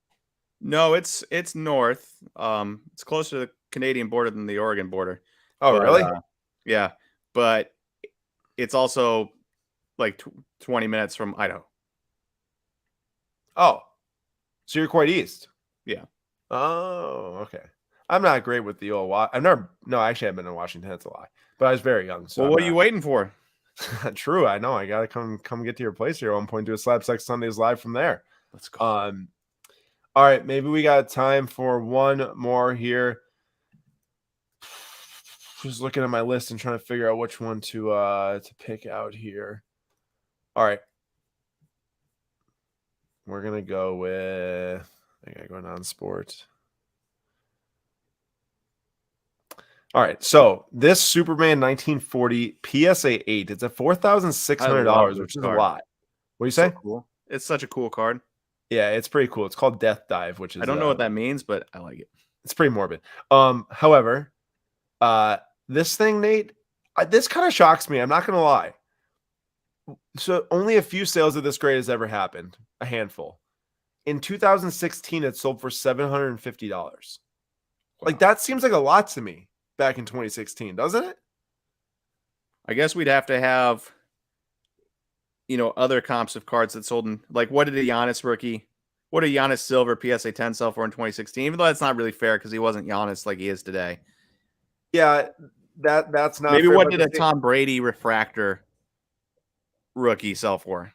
No, it's north. It's closer to the Canadian border than the Oregon border. Oh, really? Yeah, but it's also like 20 minutes from Idaho. Oh, so you're quite east. Yeah. Oh, okay. I'm not great with the old. Actually, I've been in Washington. That's a lie. But I was very young. So well, what are you waiting for? True, I know. I gotta come get to your place here at one point. Do a Slapsack Sundays live from there. Let's go. All right, maybe we got time for one more here. Just looking at my list and trying to figure out which one to pick out here. All right. We're gonna go with I gotta go non-sport. All right, so this Superman 1940 PSA 8, it's at $4,600, which is a lot. What do you say? So cool. It's such a cool card. Yeah, it's pretty cool. It's called Death Dive, which is I don't know what that means, but I like it. It's pretty morbid. However, this thing, Nate, this kind of shocks me. I'm not gonna lie. So only a few sales of this grade has ever happened. A handful. In 2016, it sold for $750. Wow. Like that seems like a lot to me back in 2016, doesn't it? I guess we'd have to have, other comps of cards that sold in, like, what did a Giannis rookie, what did Giannis Silver PSA 10 sell for in 2016? Even though that's not really fair because he wasn't Giannis like he is today. Yeah, that's not maybe fair, what did a Tom Brady refractor rookie sell for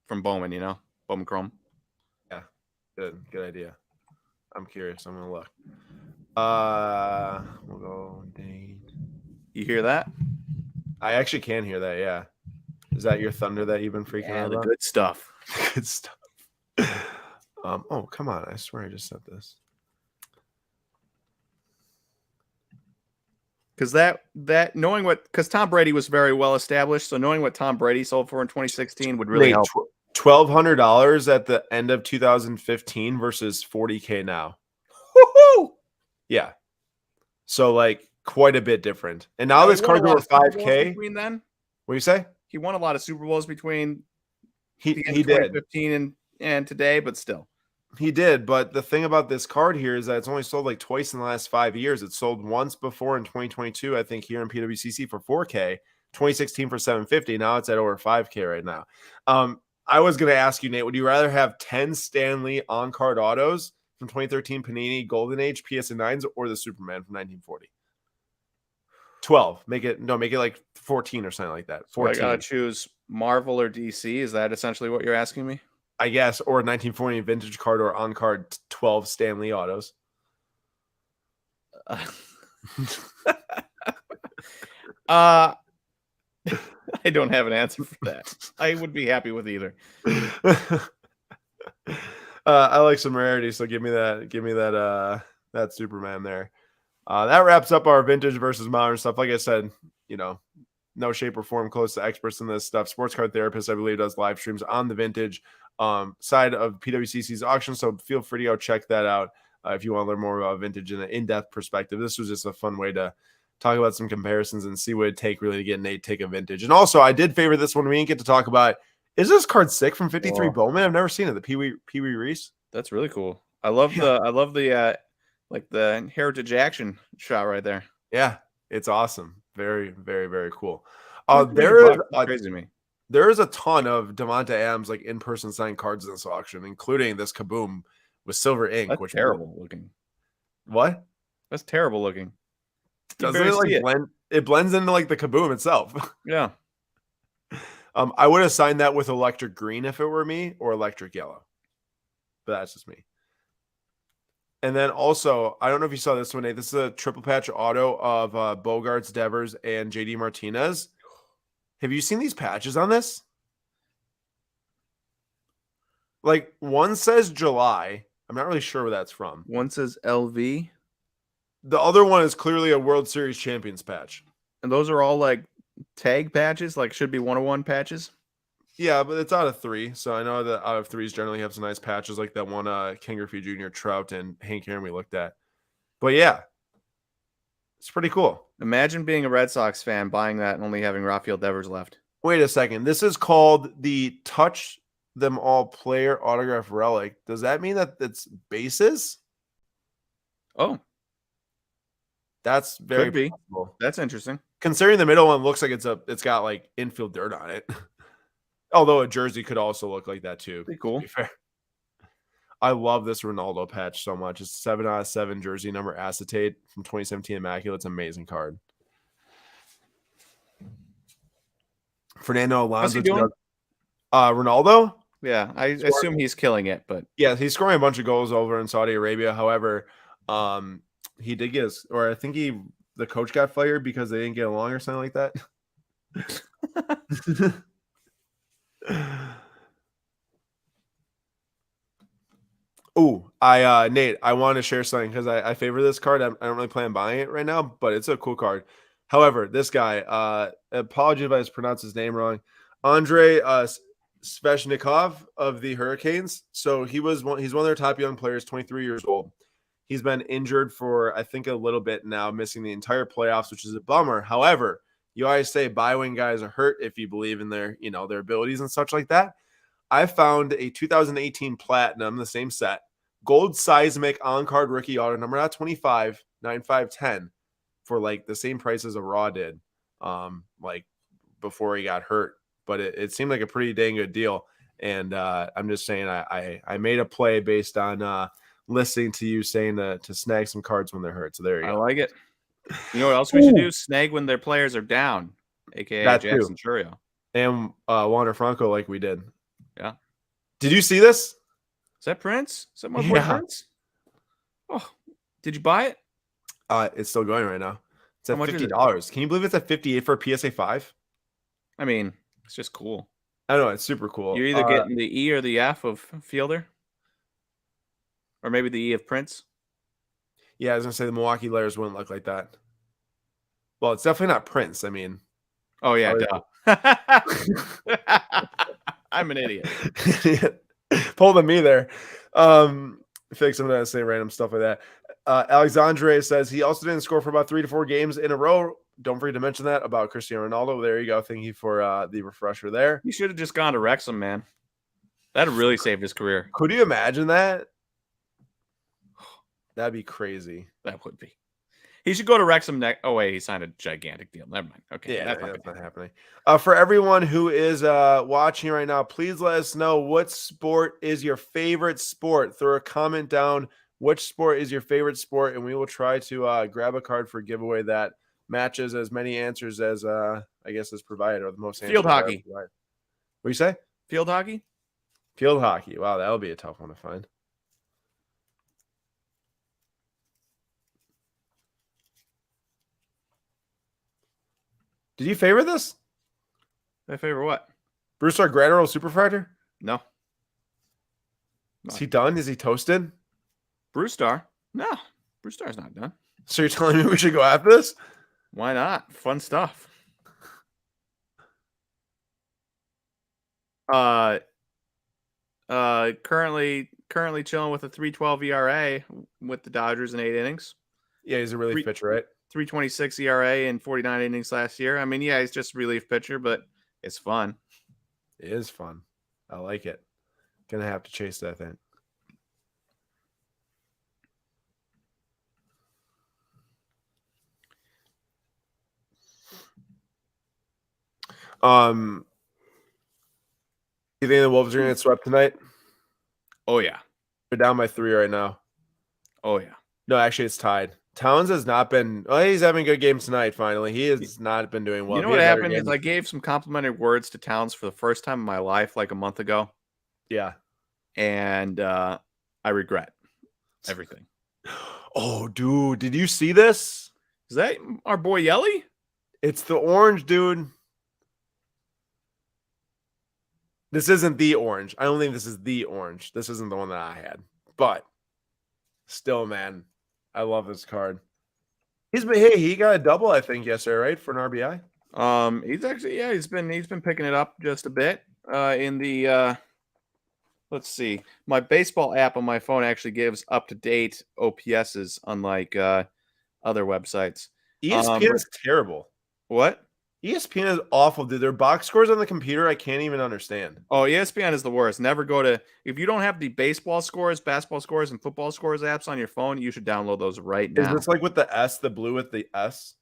from Bowman, Bowman Chrome. Yeah, good idea. I'm curious. I'm gonna look. We'll go date. You hear that? I actually can hear that. Yeah, is that your thunder that you've been freaking out about? Good stuff. Good stuff. Oh, come on! I swear I just said this. Because because Tom Brady was very well established, so knowing what Tom Brady sold for in 2016 would really help. $1,200 at the end of 2015 versus $40K now. Woo-hoo! Yeah, so like quite a bit different. And now this card over $5K. Between then, what do you say? He won a lot of Super Bowls between he did 2015 and today, but still. He did, but the thing about this card here is that it's only sold like twice in the last 5 years. It sold once before in 2022, I think, here in PWCC for $4K, 2016 for $750. Now it's at over $5K right now. I was going to ask you, Nate, would you rather have 10 Stanley on-card autos from 2013 Panini Golden Age PSA 9s or the Superman from 1940? 12. Make it like 14 or something like that. 14. So I gotta choose Marvel or DC. Is that essentially what you're asking me? I guess, or 1940 vintage card or on card 12 Stanley autos. I don't have an answer for that. I would be happy with either. I like some rarity, so give me that Superman there. That wraps up our vintage versus modern stuff. Like I said, no shape or form close to experts in this stuff. Sports Card Therapist, I believe, does live streams on the vintage side of PWCC's auction, so feel free to go check that out if you want to learn more about vintage in an in-depth perspective. This was just a fun way to talk about some comparisons and see what it'd take really to get Nate take a vintage. And also, I did favor this one. We didn't get to talk about. Is this card sick from 53 Bowman? I've never seen it. The Pee Wee Reese. That's really cool. I love the like the heritage action shot right there. Yeah, it's awesome. Very, very, very cool. Crazy to me. There is a ton of Devonta Adams like in-person signed cards in this auction, including this Kaboom with silver ink. That's terrible looking. What? That's terrible looking. Doesn't it like blend? It blends into like the Kaboom itself. Yeah. I would have signed that with electric green if it were me, or electric yellow. But that's just me. And then also, I don't know if you saw this one, Nate. This is a triple patch auto of Bogarts, Devers, and JD Martinez. Have you seen these patches on this? Like, one says July. I'm not really sure where that's from. One says LV. The other one is clearly a World Series champions patch. And those are all like tag patches, like should be 101 patches. Yeah, but it's out of 3. So I know that out of 3s generally have some nice patches like that one Ken Griffey Jr., Trout, and Hank Aaron we looked at. But yeah, it's pretty cool. Imagine being a Red Sox fan, buying that and only having Rafael Devers left. Wait a second. This is called the Touch Them All Player Autograph Relic. Does that mean that it's bases? Oh, That's very could be. possible. That's interesting. Considering the middle one looks like it's got like infield dirt on it. Although a jersey could also look like that too. Pretty cool. To be fair. I love this Ronaldo patch so much. It's 7 out of 7 jersey number acetate from 2017 Immaculate. It's an amazing card. Fernando Alonso. What's he doing? Ronaldo? Yeah, I assume he's killing it, but yeah, he's scoring a bunch of goals over in Saudi Arabia. However, he did get I think the coach got fired because they didn't get along or something like that. Oh, Nate, I want to share something because I favor this card. I don't really plan on buying it right now, but it's a cool card. However, this guy, apologies if I pronounced his name wrong, Andre Sveshnikov of the Hurricanes. So he's one of their top young players, 23 years old. He's been injured for, I think, a little bit now, missing the entire playoffs, which is a bummer. However, you always say buy when guys are hurt if you believe in their abilities and such like that. I found a 2018 Platinum, the same set, gold seismic on-card rookie auto, number not 25, 9510, for like the same price as a Raw did, like before he got hurt. But it seemed like a pretty dang good deal. And I'm just saying I made a play based on listening to you saying to snag some cards when they're hurt. So there you go. I like it. You know what else we should do? Snag when their players are down, aka That Jackson Churio. And Wander Franco like we did. Yeah. Did you see this? Is that Prince? Is that my boy Prince? Oh, did you buy it? It's still going right now. It's at How much is $50. Can you believe it's at 58 for a PSA 5? I mean, it's just cool. I know, it's super cool. You're either getting the E or the F of Fielder, or maybe the E of Prince. Yeah, I was gonna say the Milwaukee layers wouldn't look like that. Well, it's definitely not Prince. I mean, oh yeah, duh. I'm an idiot. Pulled on me there. Fix some of that, say random stuff like that. Alexandre says he also didn't score for about 3 to 4 games in a row. Don't forget to mention that about Cristiano Ronaldo. There you go. Thank you for the refresher there. He should have just gone to Wrexham, man. That'd really saved his career. Could you imagine that? That'd be crazy. That would be. He should go to Wrexham next. Oh, wait, he signed a gigantic deal. Never mind. Okay. Yeah, that's not happening. For everyone who is watching right now, please let us know what sport is your favorite sport. Throw a comment down. Which sport is your favorite sport? And we will try to grab a card for giveaway that matches as many answers as I guess is provided, or the most Field hockey. What do you say? Field hockey? Field hockey. Wow, that'll be a tough one to find. Did you favor this? I favor what? Brewstar Granero Superfractor? No. Is he done? Is he toasted? Brewstar? No. Brewstar's not done. So you're telling me we should go after this? Why not? Fun stuff. Currently chilling with a 3.12 ERA with the Dodgers in 8 innings. Yeah, he's a relief pitcher, right? 3.26 ERA in 49 innings last year. I mean, yeah, he's just a relief pitcher, but it's fun. It is fun. I like it. Gonna have to chase that thing. You think the Wolves are gonna get swept tonight? Oh yeah. They're down by 3 right now. Oh yeah. No, actually it's tied. Towns has not been. Well, he's having a good game tonight. Finally, he has not been doing well. You know what happened is I gave some complimentary words to Towns for the first time in my life, like a month ago. Yeah, and I regret everything. Oh, dude, did you see this? Is that our boy Yelly? It's the orange, dude. This isn't the orange. I don't think this is the orange. This isn't the one that I had. But still, man, I love this card. He got a double, I think, yesterday, right? For an RBI. He's actually he's been picking it up just a bit. In the let's see, my baseball app on my phone actually gives up to date OPSs, unlike other websites. ESPN is terrible. What? ESPN is awful, dude. Their box scores on the computer, I can't even understand. Oh, ESPN is the worst. Never go to if you don't have the baseball scores, basketball scores, and football scores apps on your phone, you should download those right Is now. this like with the S, the blue with the S?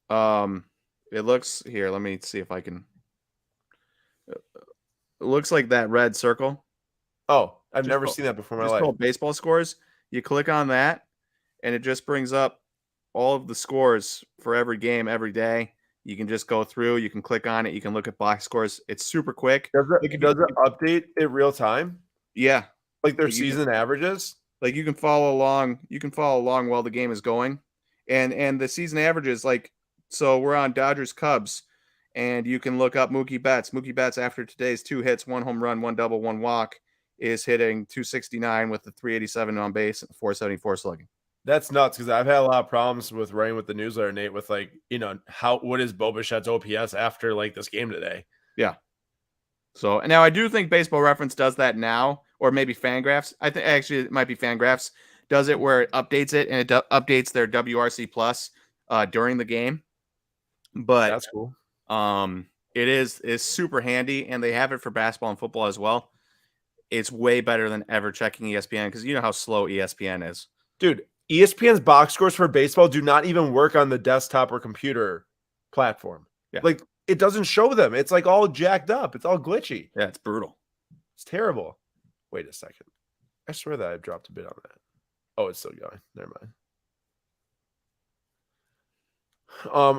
It looks here. Let me see if I can. It looks like that red circle. Oh, I've never seen that before in my life. Called baseball scores. You click on that, and it just brings up all of the scores for every game every day. You can just go through. You can click on it. You can look at box scores. It's super quick. Does it update it real time? Yeah, like their season averages. Like you can follow along. You can follow along while the game is going, and the season averages like so. We're on Dodgers Cubs, and you can look up Mookie Betts. Mookie Betts after today's 2 hits, 1 home run, 1 double, 1 walk is hitting 269 with the 387 on base and 474 slugging. That's nuts because I've had a lot of problems with writing with the newsletter, Nate, with like, what is Bo Bichette's OPS after like this game today? Yeah. So now I do think Baseball Reference does that now, or maybe Fangraphs. I think actually it might be Fangraphs does it where it updates it and it updates their WRC plus during the game. But that's cool. It is super handy, and they have it for basketball and football as well. It's way better than ever checking ESPN because you know how slow ESPN is. Dude, ESPN's box scores for baseball do not even work on the desktop or computer platform. Yeah. Like it doesn't show them. It's like all jacked up. It's all glitchy. Yeah, it's brutal. It's terrible. Wait a second. I swear that I dropped a bit on that. Oh, it's still going. Never mind.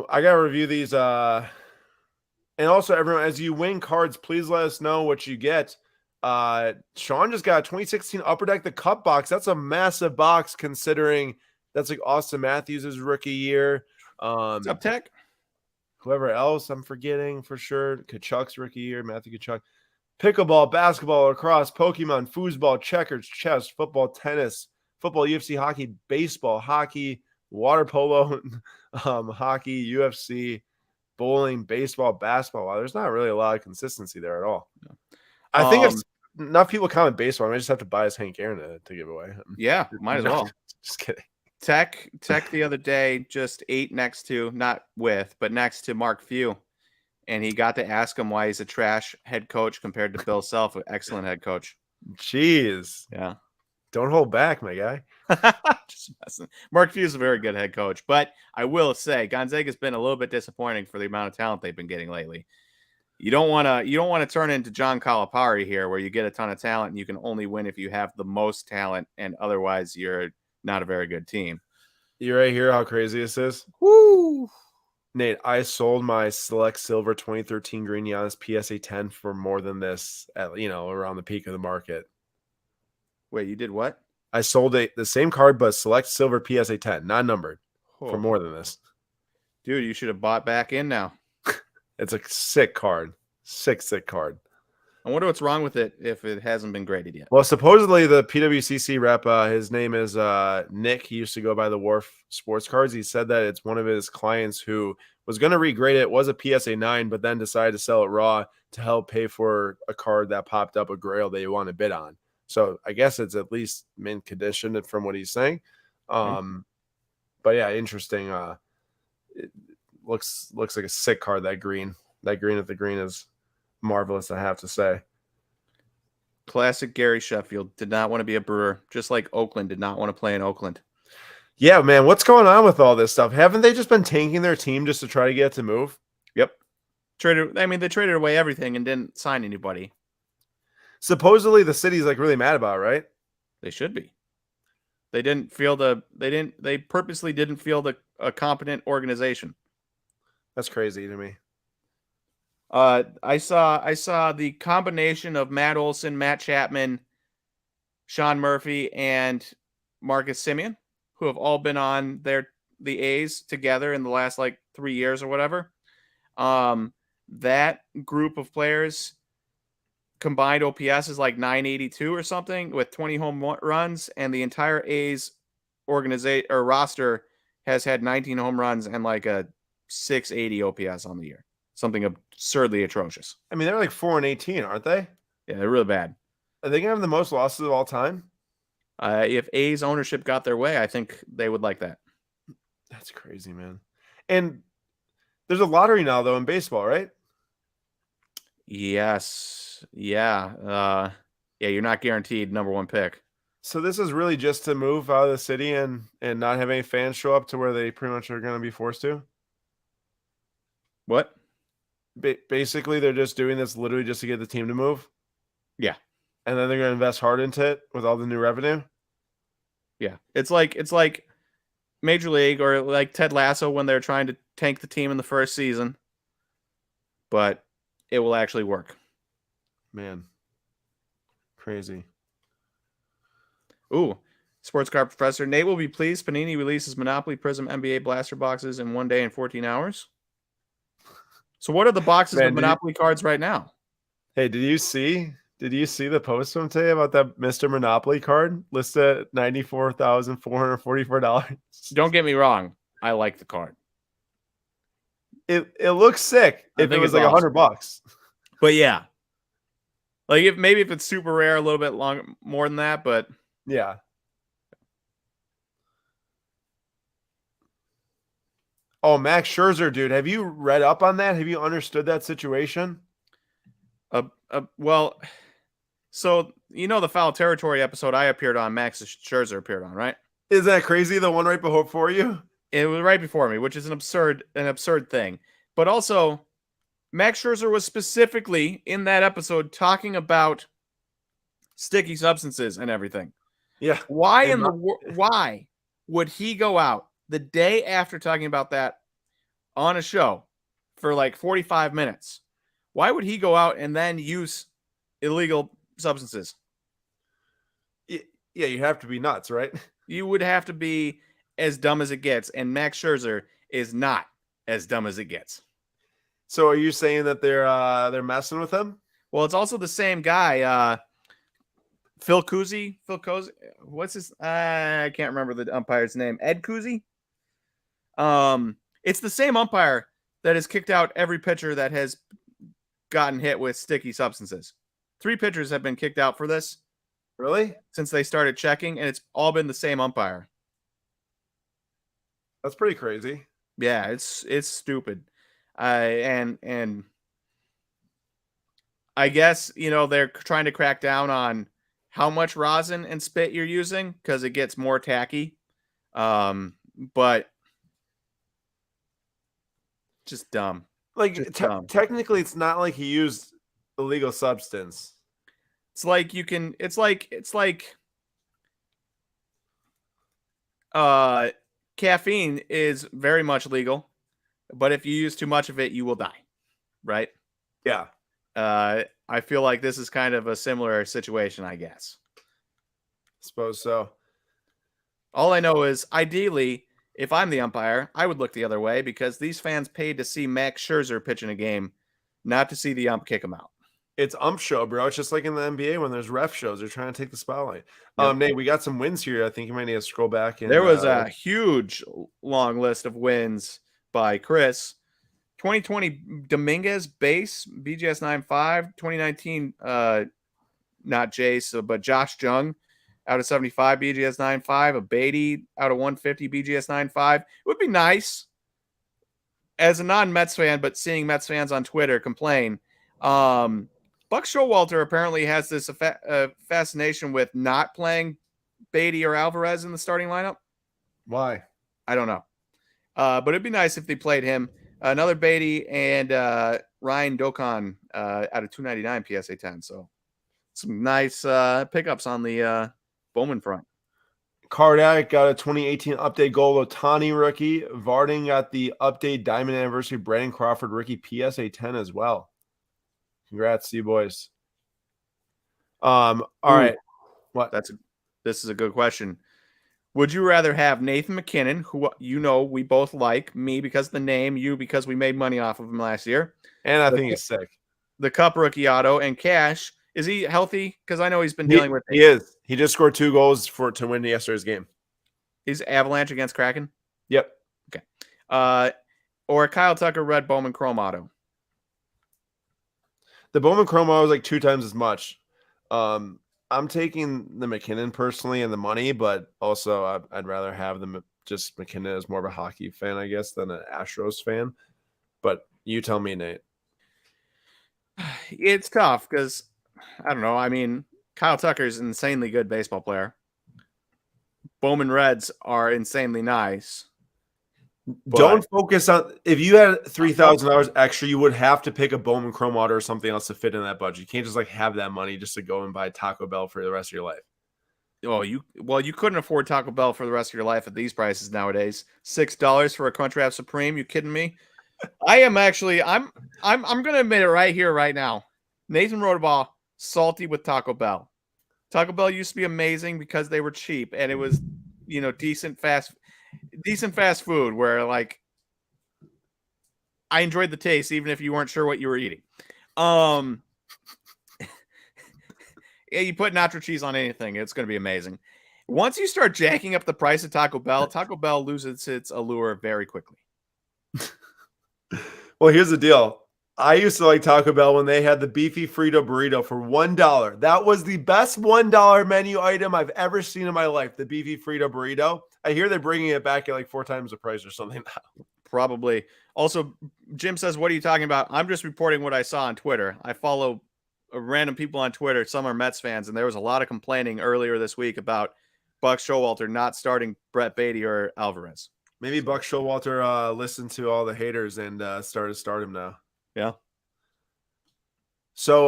I gotta review these. And also, everyone, as you win cards, please let us know what you get. Sean just got a 2016 Upper Deck the Cup box. That's a massive box considering that's like Austin Matthews' rookie year. What's up, Tech? Whoever else I'm forgetting for sure. Kachuk's rookie year, Matthew Kachuk. Pickleball, basketball, lacrosse, Pokemon, foosball, checkers, chess, football, tennis, football, UFC, hockey, baseball, hockey, water polo, hockey, UFC, bowling, baseball, basketball. Wow, there's not really a lot of consistency there at all. No. I think if enough people comment baseball, I might just have to buy his Hank Aaron to give away. Yeah, might as well. Just kidding. Tech the other day just ate next to Mark Few, and he got to ask him why he's a trash head coach compared to Bill Self, an excellent head coach. Jeez. Yeah. Don't hold back, my guy. Just messing. Mark Few is a very good head coach, but I will say Gonzaga's been a little bit disappointing for the amount of talent they've been getting lately. You don't want to turn into John Calipari here, where you get a ton of talent and you can only win if you have the most talent, and otherwise you're not a very good team. You right here how crazy this is? Woo! Nate, I sold my Select Silver 2013 Green Giannis PSA 10 for more than this at around the peak of the market. Wait, you did what? I sold the same card, but Select Silver PSA 10, not numbered, for more than this. Dude, you should have bought back in now. It's a sick card. Sick card. I wonder what's wrong with it if it hasn't been graded yet. Well, supposedly the PWCC rep, his name is Nick. He used to go by the Wharf Sports Cards. He said that it's one of his clients who was going to regrade it. It was a PSA 9, but then decided to sell it raw to help pay for a card that popped up, a grail that you want to bid on. So I guess it's at least mint condition from what he's saying. But yeah, interesting. It looks like a sick card. That green at the green is marvelous, I have to say. Classic Gary Sheffield. Did not want to be a Brewer, just like Oakland did not want to play in Oakland. Yeah, man. What's going on with all this stuff? Haven't they just been tanking their team just to try to get it to move? Yep. They traded away everything and didn't sign anybody. Supposedly the city's like really mad about it, right? They should be. They purposely didn't field a competent organization. That's crazy to me. I saw the combination of Matt Olson, Matt Chapman, Sean Murphy, and Marcus Simeon, who have all been on the A's together in the last like 3 years or whatever. That group of players combined OPS is like 982 or something with 20 home runs, and the entire A's organization or roster has had 19 home runs and like a 680 OPS on the year. Something absurdly atrocious. I mean, they're like 4-18, aren't they? Yeah, they're really bad. Are they gonna have the most losses of all time? If A's ownership got their way, I think they would like that. That's crazy, man. And there's a lottery now, though, in baseball, right? Yes. Yeah. Yeah, you're not guaranteed number one pick. So this is really just to move out of the city and not have any fans show up to where they pretty much are going to be forced to? What? Basically, they're just doing this literally just to get the team to move? Yeah. And then they're going to invest hard into it with all the new revenue? Yeah. It's like Major League or like Ted Lasso when they're trying to tank the team in the first season. But it will actually work. Man. Crazy. Ooh. Sports Card Professor. Nate will be pleased. Panini releases Monopoly Prism NBA blaster boxes in 1 day and 14 hours. So what are the boxes of Monopoly cards right now? Hey, did you see the post from today about that Mr. Monopoly card listed at $94,444? Don't get me wrong. I like the card. It looks sick if it was like awesome. $100. But yeah. Like if it's super rare, a little bit more than that, but yeah. Oh, Max Scherzer, dude. Have you read up on that? Have you understood that situation? Well, so you know the Foul Territory episode I appeared on, Max Scherzer appeared on, right? Isn't that crazy? The one right before you? It was right before me, which is an absurd thing. But also, Max Scherzer was specifically in that episode talking about sticky substances and everything. Yeah. Why would he go out the day after talking about that on a show for like 45 minutes? Why would he go out and then use illegal substances? Yeah, you have to be nuts, right? You would have to be as dumb as it gets, and Max Scherzer is not as dumb as it gets. So are you saying that they're messing with him? Well, it's also the same guy, Phil Cousy. What's his? I can't remember the umpire's name. Ed Cousy. It's the same umpire that has kicked out every pitcher that has gotten hit with sticky substances. 3 pitchers have been kicked out for this. Really? Since they started checking, and it's all been the same umpire. That's pretty crazy. Yeah, it's stupid. And I guess, they're trying to crack down on how much rosin and spit you're using because it gets more tacky. But just dumb. Like technically it's not like he used illegal substance. It's like caffeine is very much legal, but if you use too much of it, you will die. Right? Yeah. I feel like this is kind of a similar situation, I guess. Suppose so. All I know is ideally, if I'm the umpire, I would look the other way because these fans paid to see Max Scherzer pitch in a game, not to see the ump kick him out. It's ump show, bro. It's just like in the NBA when there's ref shows. They're trying to take the spotlight. Yep. Nate, we got some wins here. I think you might need to scroll back. There was a huge, long list of wins by Chris. 2020 Dominguez base, BGS 9.5. 2019, not Jace, but Josh Jung out of 75, BGS 9.5. A Beatty out of 150, BGS 9.5. It would be nice as a non-Mets fan, but seeing Mets fans on Twitter complain. Buck Showalter apparently has this fascination with not playing Beatty or Alvarez in the starting lineup. Why? I don't know. But it'd be nice if they played him. Another Beatty and Ryan Dokon out of 299 PSA 10. So some nice pickups on the Bowman front. Cardiac got a 2018 update gold Ohtani rookie. Varding got the update diamond anniversary Brandon Crawford rookie PSA 10 as well. Congrats to you boys. All right. What? This is a good question. Would you rather have Nathan McKinnon, who we both like, me because of the name, you because we made money off of him last year, And I think he's sick. the Cup rookie auto, and Cash? Is he healthy? Because I know he's been dealing with it. He is. He just scored 2 goals to win yesterday's game. He's Avalanche against Kraken? Yep. Okay. Or Kyle Tucker Red Bowman Chrome auto. The Bowman Chrome auto is like 2 times as much. I'm taking the McKinnon personally and the money, but also I'd rather have them just McKinnon as more of a hockey fan, I guess, than an Astros fan. But you tell me, Nate. It's tough because, I don't know. I mean, Kyle Tucker's an insanely good baseball player. Bowman Reds are insanely nice. Don't focus on – if you had $3,000 extra, you would have to pick a Bowman Chrome auto or something else to fit in that budget. You can't just like have that money just to go and buy Taco Bell for the rest of your life. Oh, you couldn't afford Taco Bell for the rest of your life at these prices nowadays. $6 for a Crunchwrap Supreme. You kidding me? I'm gonna admit it right here, right now. Nathan Rodabaugh, salty with Taco Bell. Taco Bell used to be amazing because they were cheap and it was, decent fast food where like I enjoyed the taste even if you weren't sure what you were eating. Yeah, you put nacho cheese on anything, it's going to be amazing. Once you start jacking up the price of Taco Bell loses its allure very quickly. Well, here's the deal. I used to like Taco Bell when they had the beefy Frito burrito for $1. That was the best $1 menu item I've ever seen in my life, the beefy Frito burrito. I hear they're bringing it back at like 4 times the price or something now. Probably. Also, Jim says, what are you talking about? I'm just reporting what I saw on Twitter. I follow random people on Twitter. Some are Mets fans, and there was a lot of complaining earlier this week about Buck Showalter not starting Brett Beatty or Alvarez. Maybe Buck Showalter listened to all the haters and started to start him now. Yeah. So,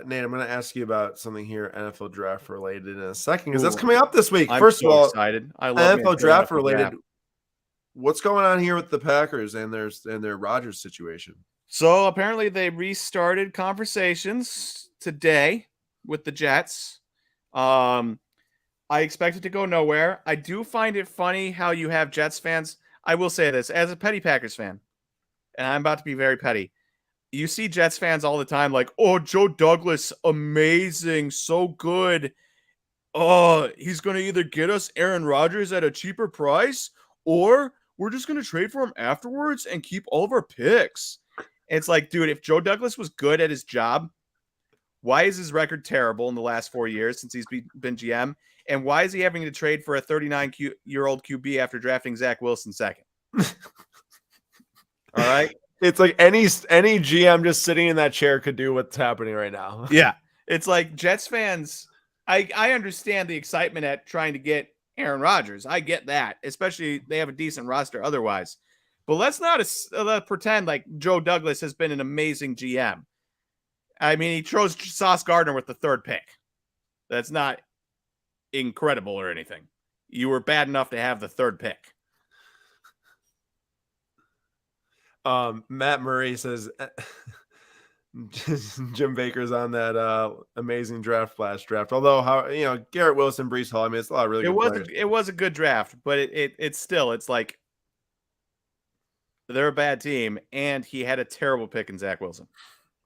Nate, I'm going to ask you about something here, NFL draft related in a second, because that's coming up this week. First of all, excited. I love NFL draft related. What's going on here with the Packers and their Rodgers situation? So apparently they restarted conversations today with the Jets. I expect it to go nowhere. I do find it funny how you have Jets fans. I will say this as a petty Packers fan, and I'm about to be very petty. You see Jets fans all the time like, oh, Joe Douglas, amazing, so good. Oh, he's going to either get us Aaron Rodgers at a cheaper price or we're just going to trade for him afterwards and keep all of our picks. It's like, dude, if Joe Douglas was good at his job, why is his record terrible in the last 4 years since he's been GM? And why is he having to trade for a 39-year-old QB after drafting Zach Wilson second? All right. It's like any GM just sitting in that chair could do what's happening right now. Yeah. It's like Jets fans, I understand the excitement at trying to get Aaron Rodgers. I get that, especially they have a decent roster otherwise. But let's not pretend like Joe Douglas has been an amazing GM. I mean, he chose Sauce Gardner with the 3rd pick. That's not incredible or anything. You were bad enough to have the 3rd pick. Matt Murray says Jim Baker's on that amazing flash draft. Although Garrett Wilson, Breece Hall, I mean, it's a lot of really good players. It was a good draft, but it's like they're a bad team, and he had a terrible pick in Zach Wilson.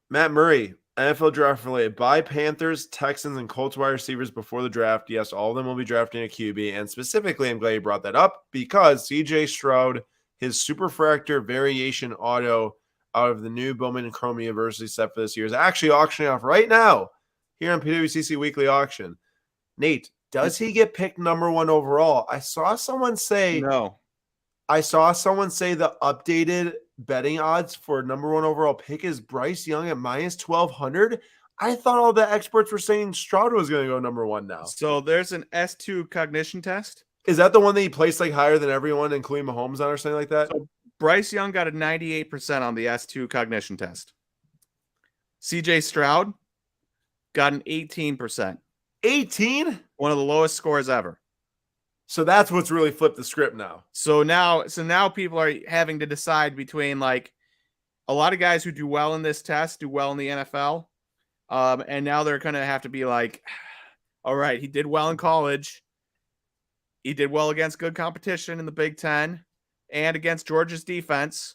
Matt Murray, NFL draft related. Buy Panthers, Texans, and Colts wide receivers before the draft. Yes, all of them will be drafting a QB. And specifically, I'm glad you brought that up because CJ Stroud, his Superfractor variation auto out of the new Bowman Chrome University set for this year is actually auctioning off right now here on PWCC Weekly Auction. Nate, does he get picked number 1 overall? I saw someone say no. I saw someone say the updated betting odds for number 1 overall pick is Bryce Young at minus 1,200. I thought all the experts were saying Stroud was going to go number 1 now. So there's an S2 cognition test. Is that the one that he placed like higher than everyone, including Mahomes on or something like that? So Bryce Young got a 98% on the S2 cognition test. CJ Stroud got an 18%. 18? One of the lowest scores ever. So that's what's really flipped the script now. So now people are having to decide between like a lot of guys who do well in this test do well in the NFL. And now they're going to have to be like, all right, he did well in college. He did well against good competition in the Big Ten and against Georgia's defense.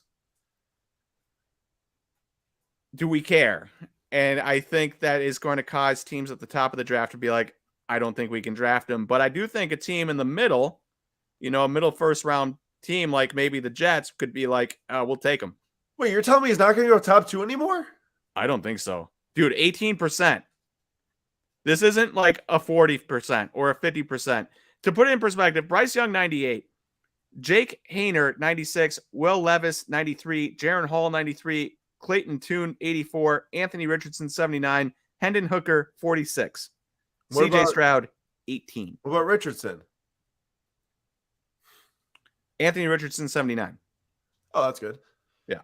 Do we care? And I think that is going to cause teams at the top of the draft to be like, I don't think we can draft him. But I do think a team in the middle, a middle first round team like maybe the Jets could be like, we'll take him. Wait, you're telling me he's not going to go top 2 anymore? I don't think so. Dude, 18%. This isn't like a 40% or a 50%. To put it in perspective, Bryce Young, 98. Jake Haener, 96. Will Levis, 93. Jaron Hall, 93. Clayton Tune, 84. Anthony Richardson, 79. Hendon Hooker, 46. CJ Stroud, 18. What about Richardson? Anthony Richardson, 79. Oh, that's good. Yeah.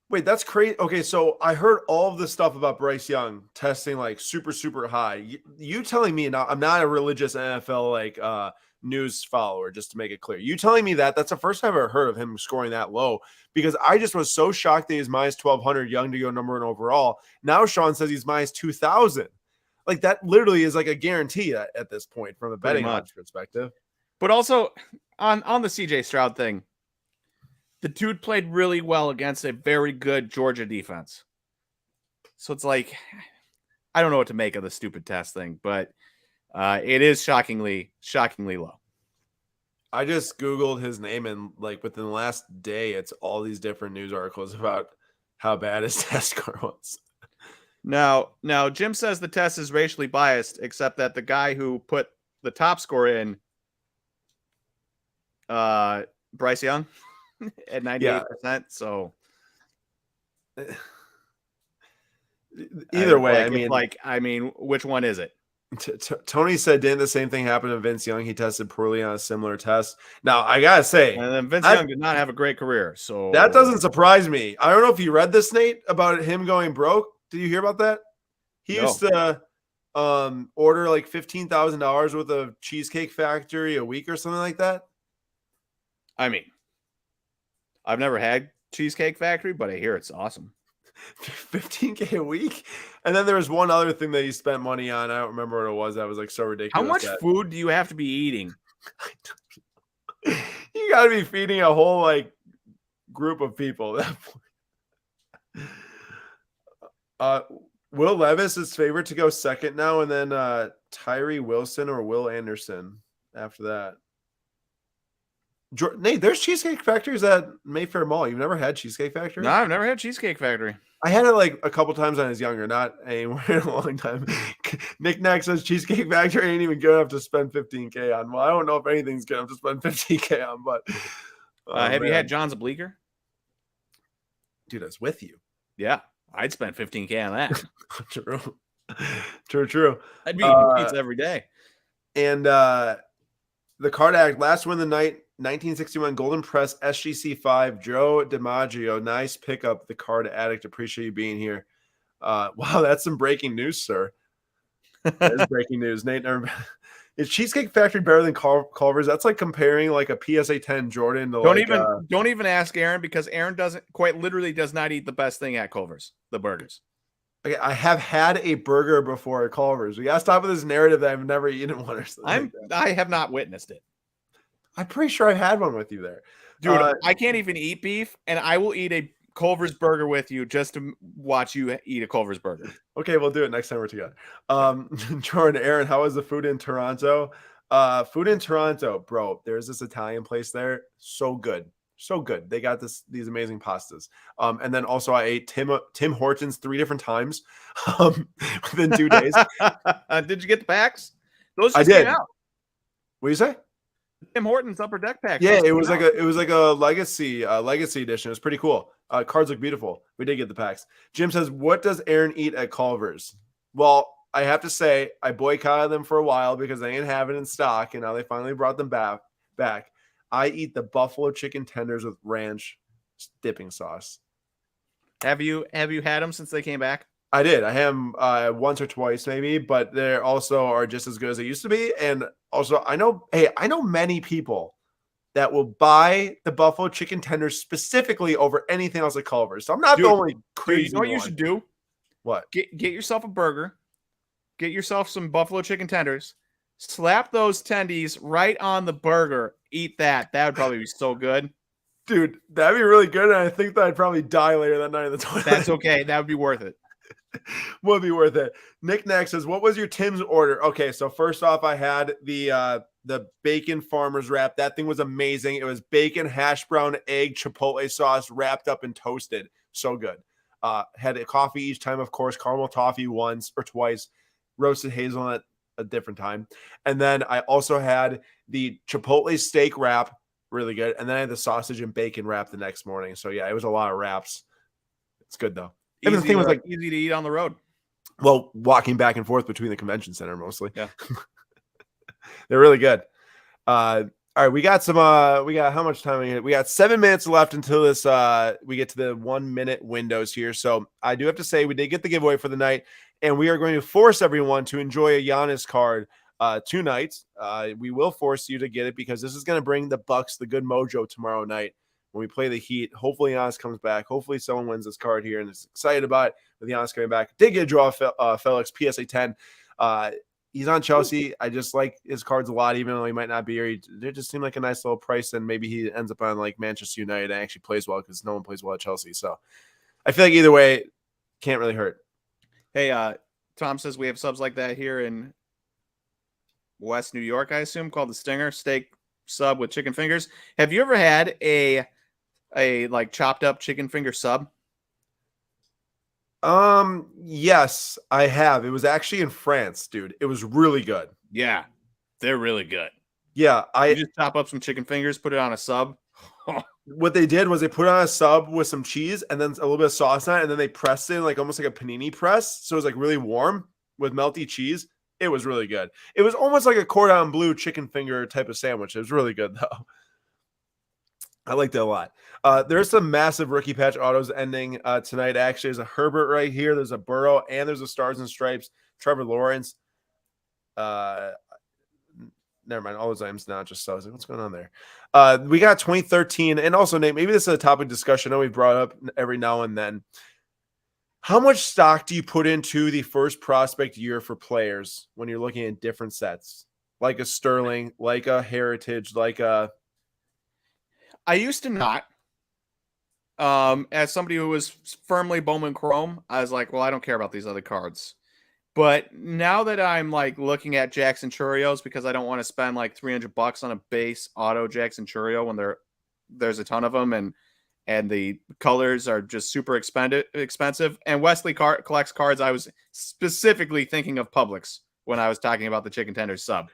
Wait, that's crazy. Okay, so I heard all of this stuff about Bryce Young testing like super, super high. You telling me now? I'm not a religious NFL news follower, just to make it clear. You telling me that's the first time I've ever heard of him scoring that low, because I just was so shocked that he's minus 1,200 Young to go number 1 overall. Now Sean says he's minus 2,000. Like that literally is like a guarantee at this point from a betting odds perspective. But also on the CJ Stroud thing, the dude played really well against a very good Georgia defense. So it's like, I don't know what to make of the stupid test thing, but it is shockingly low. I just Googled his name, and like within the last day, it's all these different news articles about how bad his test score was. Now, Jim says the test is racially biased, except that the guy who put the top score in, Bryce Young, at 98%. Yeah. So either way, I mean, which one is it? Tony said, didn't the same thing happen to Vince Young? He tested poorly on a similar test. Now, I got to say, and then Vince Young did not have a great career. So that doesn't surprise me. I don't know if you read this, Nate, about him going broke. Did you hear about that? He used to order like $15,000 worth of Cheesecake Factory a week or something like that. I mean, I've never had Cheesecake Factory, but I hear it's awesome. $15K a week. And then there was one other thing that he spent money on. I don't remember what it was. That was like so ridiculous. How much food do you have to be eating? You got to be feeding a whole like group of people at that point. Will Levis is favorite to go second now, and then Tyree Wilson or Will Anderson after that. Nate, there's Cheesecake Factories at Mayfair Mall. You've never had Cheesecake Factory? No, I've never had Cheesecake Factory. I had it like a couple times when I was younger, not anywhere in a long time. Nick Nack says Cheesecake Factory ain't even good enough to spend $15K on. Well, I don't know if anything's good enough to spend $15K on, but have you had John's Bleecker? Dude, I was with you. Yeah, I'd spend $15K on that. True. I'd be eating pizza every day. And the card act, last win of the night, 1961 Golden Press SGC 5, Joe DiMaggio. Nice pickup, the card addict. Appreciate you being here. Wow, that's some breaking news, sir. That is breaking news. Nate, is Cheesecake Factory better than Culver's? That's like comparing like a PSA 10 Jordan to don't even ask Aaron, because Aaron does not eat the best thing at Culver's, the burgers. Okay, I have had a burger before at Culver's. We gotta stop with this narrative that I've never eaten one or something. I have not witnessed it. I'm pretty sure I've had one with you there. Dude, I can't even eat beef, and I will eat a Culver's burger with you just to watch you eat a Culver's burger. Okay, we'll do it next time we're together. Jordan, Aaron, how was the food in Toronto? Food in Toronto, bro, there's this Italian place there. So good. So good. They got these amazing pastas. And then also I ate Tim Hortons 3 different times within 2 days. Did you get the packs? Those just came out. What do you say? Tim Hortons Upper Deck pack. Yeah, it was like a legacy edition. It was pretty cool. Cards look beautiful. We did get the packs. Jim says, what does Aaron eat at Culver's? Well, I have to say I boycotted them for a while because they didn't have it in stock, and now they finally brought them back. I eat the buffalo chicken tenders with ranch dipping sauce. Have you had them since they came back? I did. I had them once or twice maybe, but they also are just as good as they used to be. And also, I know many people that will buy the buffalo chicken tenders specifically over anything else at Culver's. So I'm not the only crazy. You know what you should do? What? Get yourself a burger. Get yourself some buffalo chicken tenders. Slap those tendies right on the burger. Eat that. That would probably be so good. Dude, that'd be really good. And I think that I'd probably die later that night in the toilet. That's okay. That would be worth it. Would be worth it. Nick next says, "What was your Tim's order?" Okay, so first off, I had the bacon farmer's wrap. That thing was amazing. It was bacon, hash brown, egg, chipotle sauce wrapped up and toasted. So good. Had a coffee each time, of course. Caramel toffee once or twice. Roasted hazelnut a different time, and then I also had the chipotle steak wrap, really good. And then I had the sausage and bacon wrap the next morning. So yeah, it was a lot of wraps. It's good though. Even the thing was like easy to eat on the road. Well, walking back and forth between the convention center mostly. Yeah. They're really good. All right, we got how much time we got 7 minutes left until this we get to the 1 minute windows here. So I do have to say we did get the giveaway for the night, and we are going to force everyone to enjoy a Giannis card tonight. We will force you to get it because this is going to bring the Bucks the good mojo tomorrow night when we play the Heat. Hopefully Giannis comes back. Hopefully someone wins this card here and is excited about it with Giannis coming back. Did get a draw Felix PSA 10. He's on Chelsea. I just like his cards a lot, even though he might not be here. They just seem like a nice little price, and maybe he ends up on like Manchester United and actually plays well because no one plays well at Chelsea. So I feel like either way, can't really hurt. Hey, Tom says we have subs like that here in West New York, I assume, called the Stinger steak sub with chicken fingers. Have you ever had a like chopped up chicken finger sub? Yes, I have. It was actually in France, dude. It was really good. Yeah, they're really good. Yeah, you just chop up some chicken fingers, put it on a sub. What they did was they put on a sub with some cheese and then a little bit of sauce on it, and then they pressed it in like almost like a panini press. So it was like really warm with melty cheese. It was really good. It was almost like a cordon bleu chicken finger type of sandwich. It was really good though. I liked it a lot. There's some massive rookie patch autos ending tonight. Actually, there's a Herbert right here. There's a Burrow, and there's a Stars and Stripes. Trevor Lawrence. Never mind. All those items not just so. I was like, what's going on there? We got 2013, and also Nate. Maybe this is a topic of discussion. I know we brought up every now and then. How much stock do you put into the first prospect year for players when you're looking at different sets, like a Sterling, like a Heritage, like a? I used to not. As somebody who was firmly Bowman Chrome, I was like, well, I don't care about these other cards. But now that I'm like looking at Jackson Churios because I don't want to spend like $300 on a base auto Jackson Churio when there's a ton of them and the colors are just super expensive. And Wesley collects cards. I was specifically thinking of Publix when I was talking about the chicken tender sub.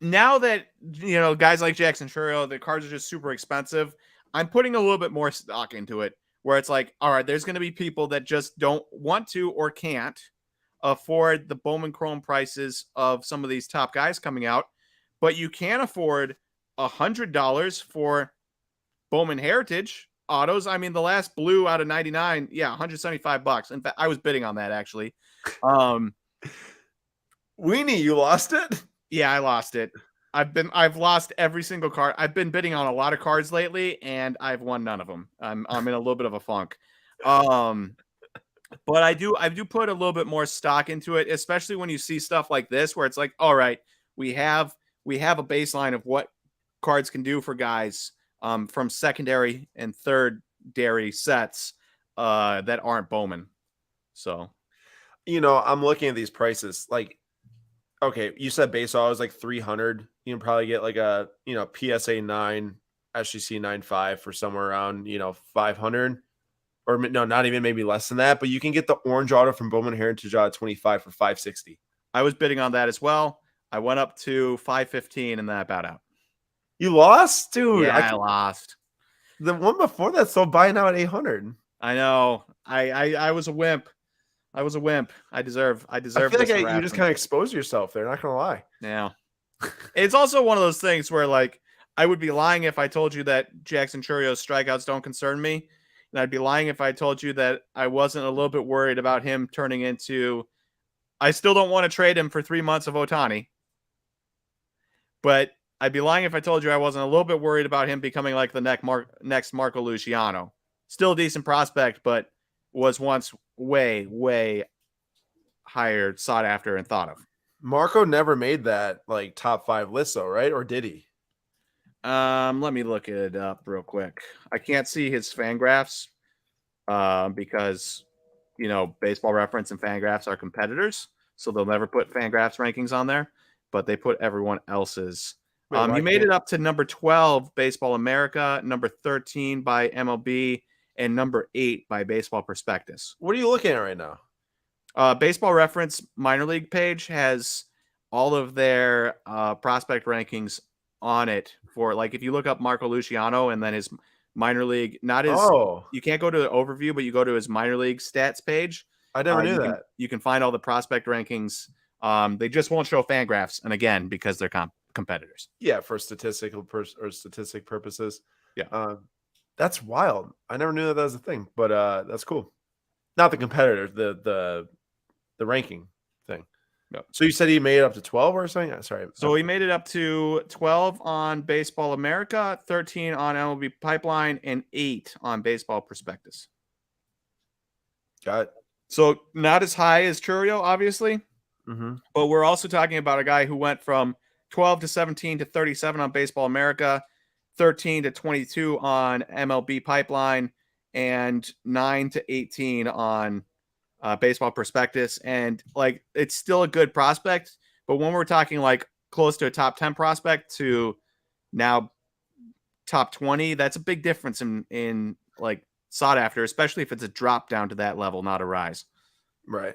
Now that, you know, guys like Jackson Churio, the cards are just super expensive, I'm putting a little bit more stock into it where it's like, all right, there's going to be people that just don't want to or can't afford the Bowman Chrome prices of some of these top guys coming out, but you can afford $100 for Bowman Heritage autos. I mean, the last blue out of 99, yeah, $175. In fact, I was bidding on that actually. Weenie, you lost it? Yeah, I lost it. I've lost every single card. I've been bidding on a lot of cards lately, and I've won none of them. I'm in a little bit of a funk. But I do put a little bit more stock into it, especially when you see stuff like this, where it's like, all right, we have a baseline of what cards can do for guys from secondary and third dairy sets that aren't Bowman. So, you know, I'm looking at these prices like. Okay, you said base auto is like 300. You can probably get like a, you know, PSA 9, SGC 9.5 for somewhere around, you know, 500 or no, not even maybe less than that. But you can get the orange auto from Bowman Heritage auto 25 for 560. I was bidding on that as well. I went up to 515 and then I bowed out. You lost, dude. Yeah, I lost. The one before that sold buying out at 800. I know. I was a wimp. I was a wimp. I deserve. I feel like you just kind of expose yourself there. Not gonna lie. Yeah. It's also one of those things where, like, I would be lying if I told you that Jackson Churio's strikeouts don't concern me, and I'd be lying if I told you that I wasn't a little bit worried about him turning into. I still don't want to trade him for 3 months of Ohtani, but I'd be lying if I told you I wasn't a little bit worried about him becoming like the next Marco Luciano. Still a decent prospect, but was once way higher sought after and thought of. Marco never made that like top 5 list though, right? Or did he? Let me look it up real quick. I can't see his fan graphs because Baseball Reference and Fangraphs are competitors, so they'll never put Fangraphs rankings on there, but they put everyone else's. Wait, He made it up to number 12, Baseball America, number 13 by MLB, and number 8 by Baseball Prospectus. What are you looking at right now? Baseball Reference minor league page has all of their prospect rankings on it for, like, if you look up Marco Luciano and then his minor league, not his, you can't go to the overview, but you go to his minor league stats page. I never knew that. You can find all the prospect rankings. They just won't show Fangraphs, and again, because they're competitors. Yeah, for statistic purposes. Yeah. That's wild. I never knew that was a thing, but that's cool. Not the competitors, the ranking thing. No. So you said he made it up to 12 or something? Sorry. So he made it up to 12 on Baseball America, 13 on MLB Pipeline, and 8 on Baseball Prospectus. Got it. So not as high as Churio, obviously, but we're also talking about a guy who went from 12 to 17 to 37 on Baseball America, 13 to 22 on MLB Pipeline, and 9 to 18 on Baseball Prospectus. And like, it's still a good prospect, but when we're talking like close to a top 10 prospect to now top 20, that's a big difference in like sought after, especially if it's a drop down to that level, not a rise. Right.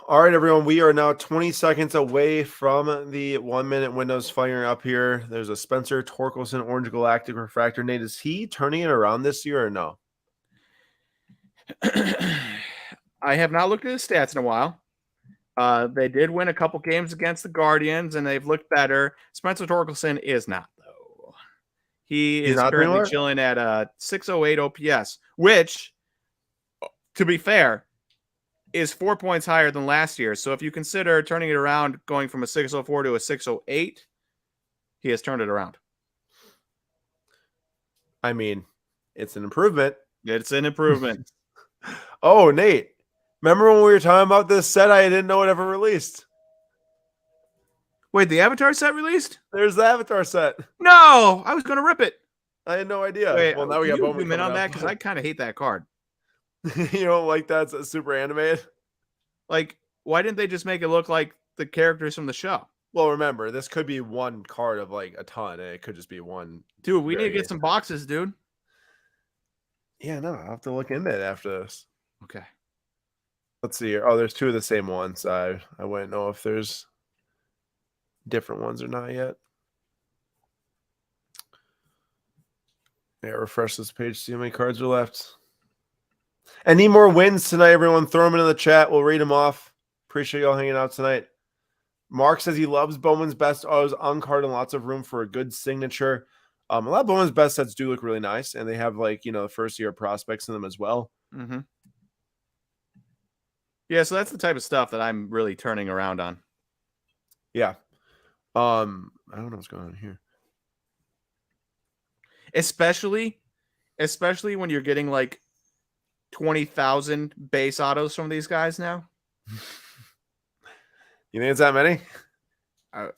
All right, everyone. We are now 20 seconds away from the 1 minute windows firing up here. There's a Spencer Torkelson Orange Galactic Refractor. Nate, is he turning it around this year or no? I have not looked at his stats in a while. They did win a couple games against the Guardians, and they've looked better. Spencer Torkelson is not, though. He's currently chilling at a 608 OPS, which, to be fair, is 4 points higher than last year. So if you consider turning it around, going from a 604 to a 608, he has turned it around. I mean, it's an improvement. It's an improvement. Oh, Nate, remember when we were talking about this set? I didn't know it ever released. Wait, the Avatar set released? There's the Avatar set. No, I was going to rip it. I had no idea. Wait, well, now we got Bowman on that because I kind of hate that card. You don't like that? It's super animated? Like, why didn't they just make it look like the characters from the show? Well, remember, this could be one card of like a ton, and it could just be one. Dude, we need to get some boxes, dude. Yeah, no, I'll have to look into it after this. Okay. Let's see here. Oh, there's 2 of the same ones. I wouldn't know if there's different ones or not yet. Yeah, refresh this page, see how many cards are left. Any more wins tonight, everyone? Throw them into the chat. We'll read them off. Appreciate y'all hanging out tonight. Mark says he loves Bowman's Best autos on card and lots of room for a good signature. A lot of Bowman's Best sets do look really nice, and they have like, the first year prospects in them as well. Mm-hmm. Yeah, so that's the type of stuff that I'm really turning around on. Yeah. I don't know what's going on here. Especially when you're getting like 20,000 base autos from these guys now. You think it's that many?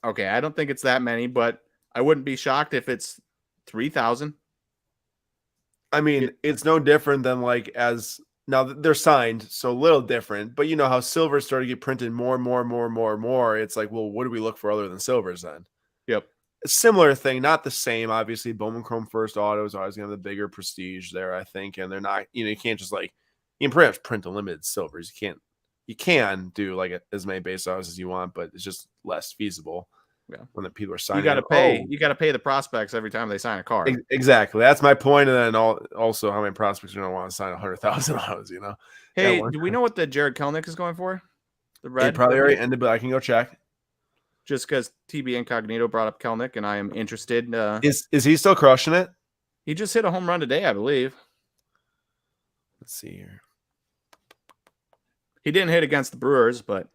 Okay, I don't think it's that many, but I wouldn't be shocked if it's 3,000. I mean, it's no different than like as now they're signed, so a little different. But you know how silvers started to get printed more and more. It's like, well, what do we look for other than silvers then? Yep. A similar thing, not the same. Obviously, Bowman Chrome First Auto is always going to have the bigger prestige there, I think. And they're not, you can't just like, you can pretty much print unlimited silvers. You can do like as many base autos as you want, but it's just less feasible. Yeah. When the people are signing. You got to pay the prospects every time they sign a card. Exactly. That's my point. And then also how many prospects are going to want to sign 100,000 autos, Hey, do we know what the Jared Kelnick is going for? The red? It probably already ended, but I can go check. Just because TB Incognito brought up Kelnick, and I am interested. Is he still crushing it? He just hit a home run today, I believe. Let's see here. He didn't hit against the Brewers, but,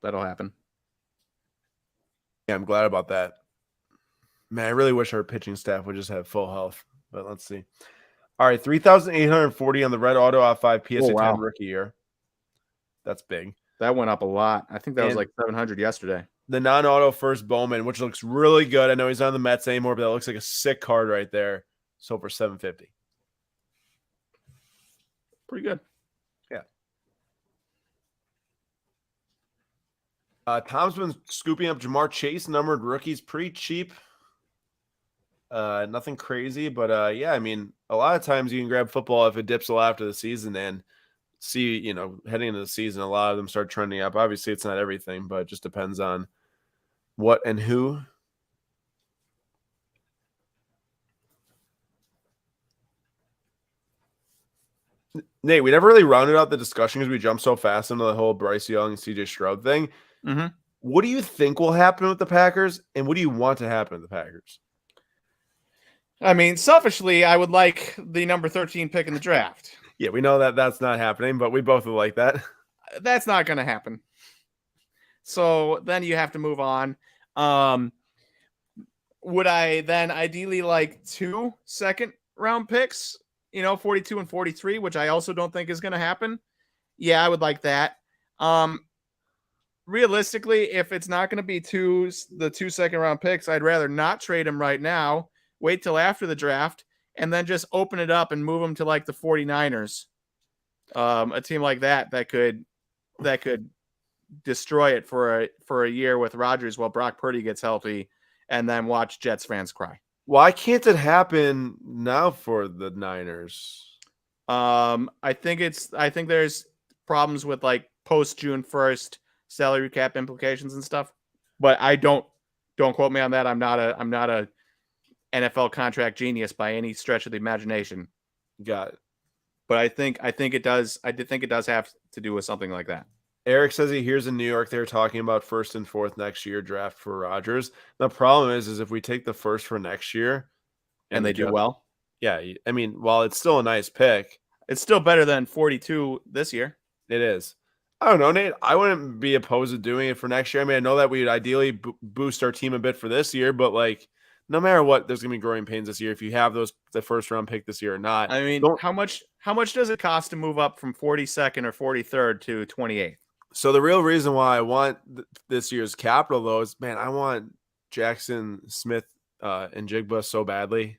that'll happen. Yeah, I'm glad about that. Man, I really wish our pitching staff would just have full health, but let's see. All right, 3,840 on the red auto off 5 Oh, PSA 10 wow. rookie year. That's big. That went up a lot. I think that was And like 700 yesterday. the non-auto first Bowman, which looks really good. I know he's not on the Mets anymore, but that looks like a sick card right there. So for 750. Pretty good. Yeah. Tom's been scooping up Jamar Chase numbered rookies pretty cheap. Nothing crazy, but yeah, I mean, a lot of times you can grab football if it dips a lot after the season and see, heading into the season, a lot of them start trending up. Obviously, it's not everything, but it just depends on what and who. Nate, we never really rounded out the discussion because we jumped so fast into the whole Bryce Young and CJ Stroud thing. Mm-hmm. What do you think will happen with the Packers, and what do you want to happen with the Packers? I mean, selfishly, I would like the number 13 pick in the draft. Yeah, we know that that's not happening, but we both would like that. That's not going to happen. So then you have to move on. Would I then ideally like 2 second-round picks, 42 and 43, which I also don't think is going to happen? Yeah, I would like that. Realistically, if it's not going to be the 2 second-round picks, I'd rather not trade them right now, wait till after the draft, and then just open it up and move them to like the 49ers. A team like that could destroy it for a year with Rodgers while Brock Purdy gets healthy, and then watch Jets fans cry. Why can't it happen now for the Niners? I think there's problems with like post June 1st salary cap implications and stuff, but I don't quote me on that. I'm not a NFL contract genius by any stretch of the imagination. Got it. But I think it does. I did think it does have to do with something like that. Eric says he hears in New York they're talking about 1st and 4th next year draft for Rodgers. The problem is if we take the 1st for next year and they do well, yeah, I mean, while it's still a nice pick, it's still better than 42 this year. It is. I don't know, Nate. I wouldn't be opposed to doing it for next year. I mean, I know that we'd ideally boost our team a bit for this year, but like, no matter what, there's gonna be growing pains this year if you have the 1st round pick this year or not. I mean, how much does it cost to move up from 42nd or 43rd to 28th? So the real reason why I want this year's capital, though, is, man, I want Jackson Smith and Jigba so badly.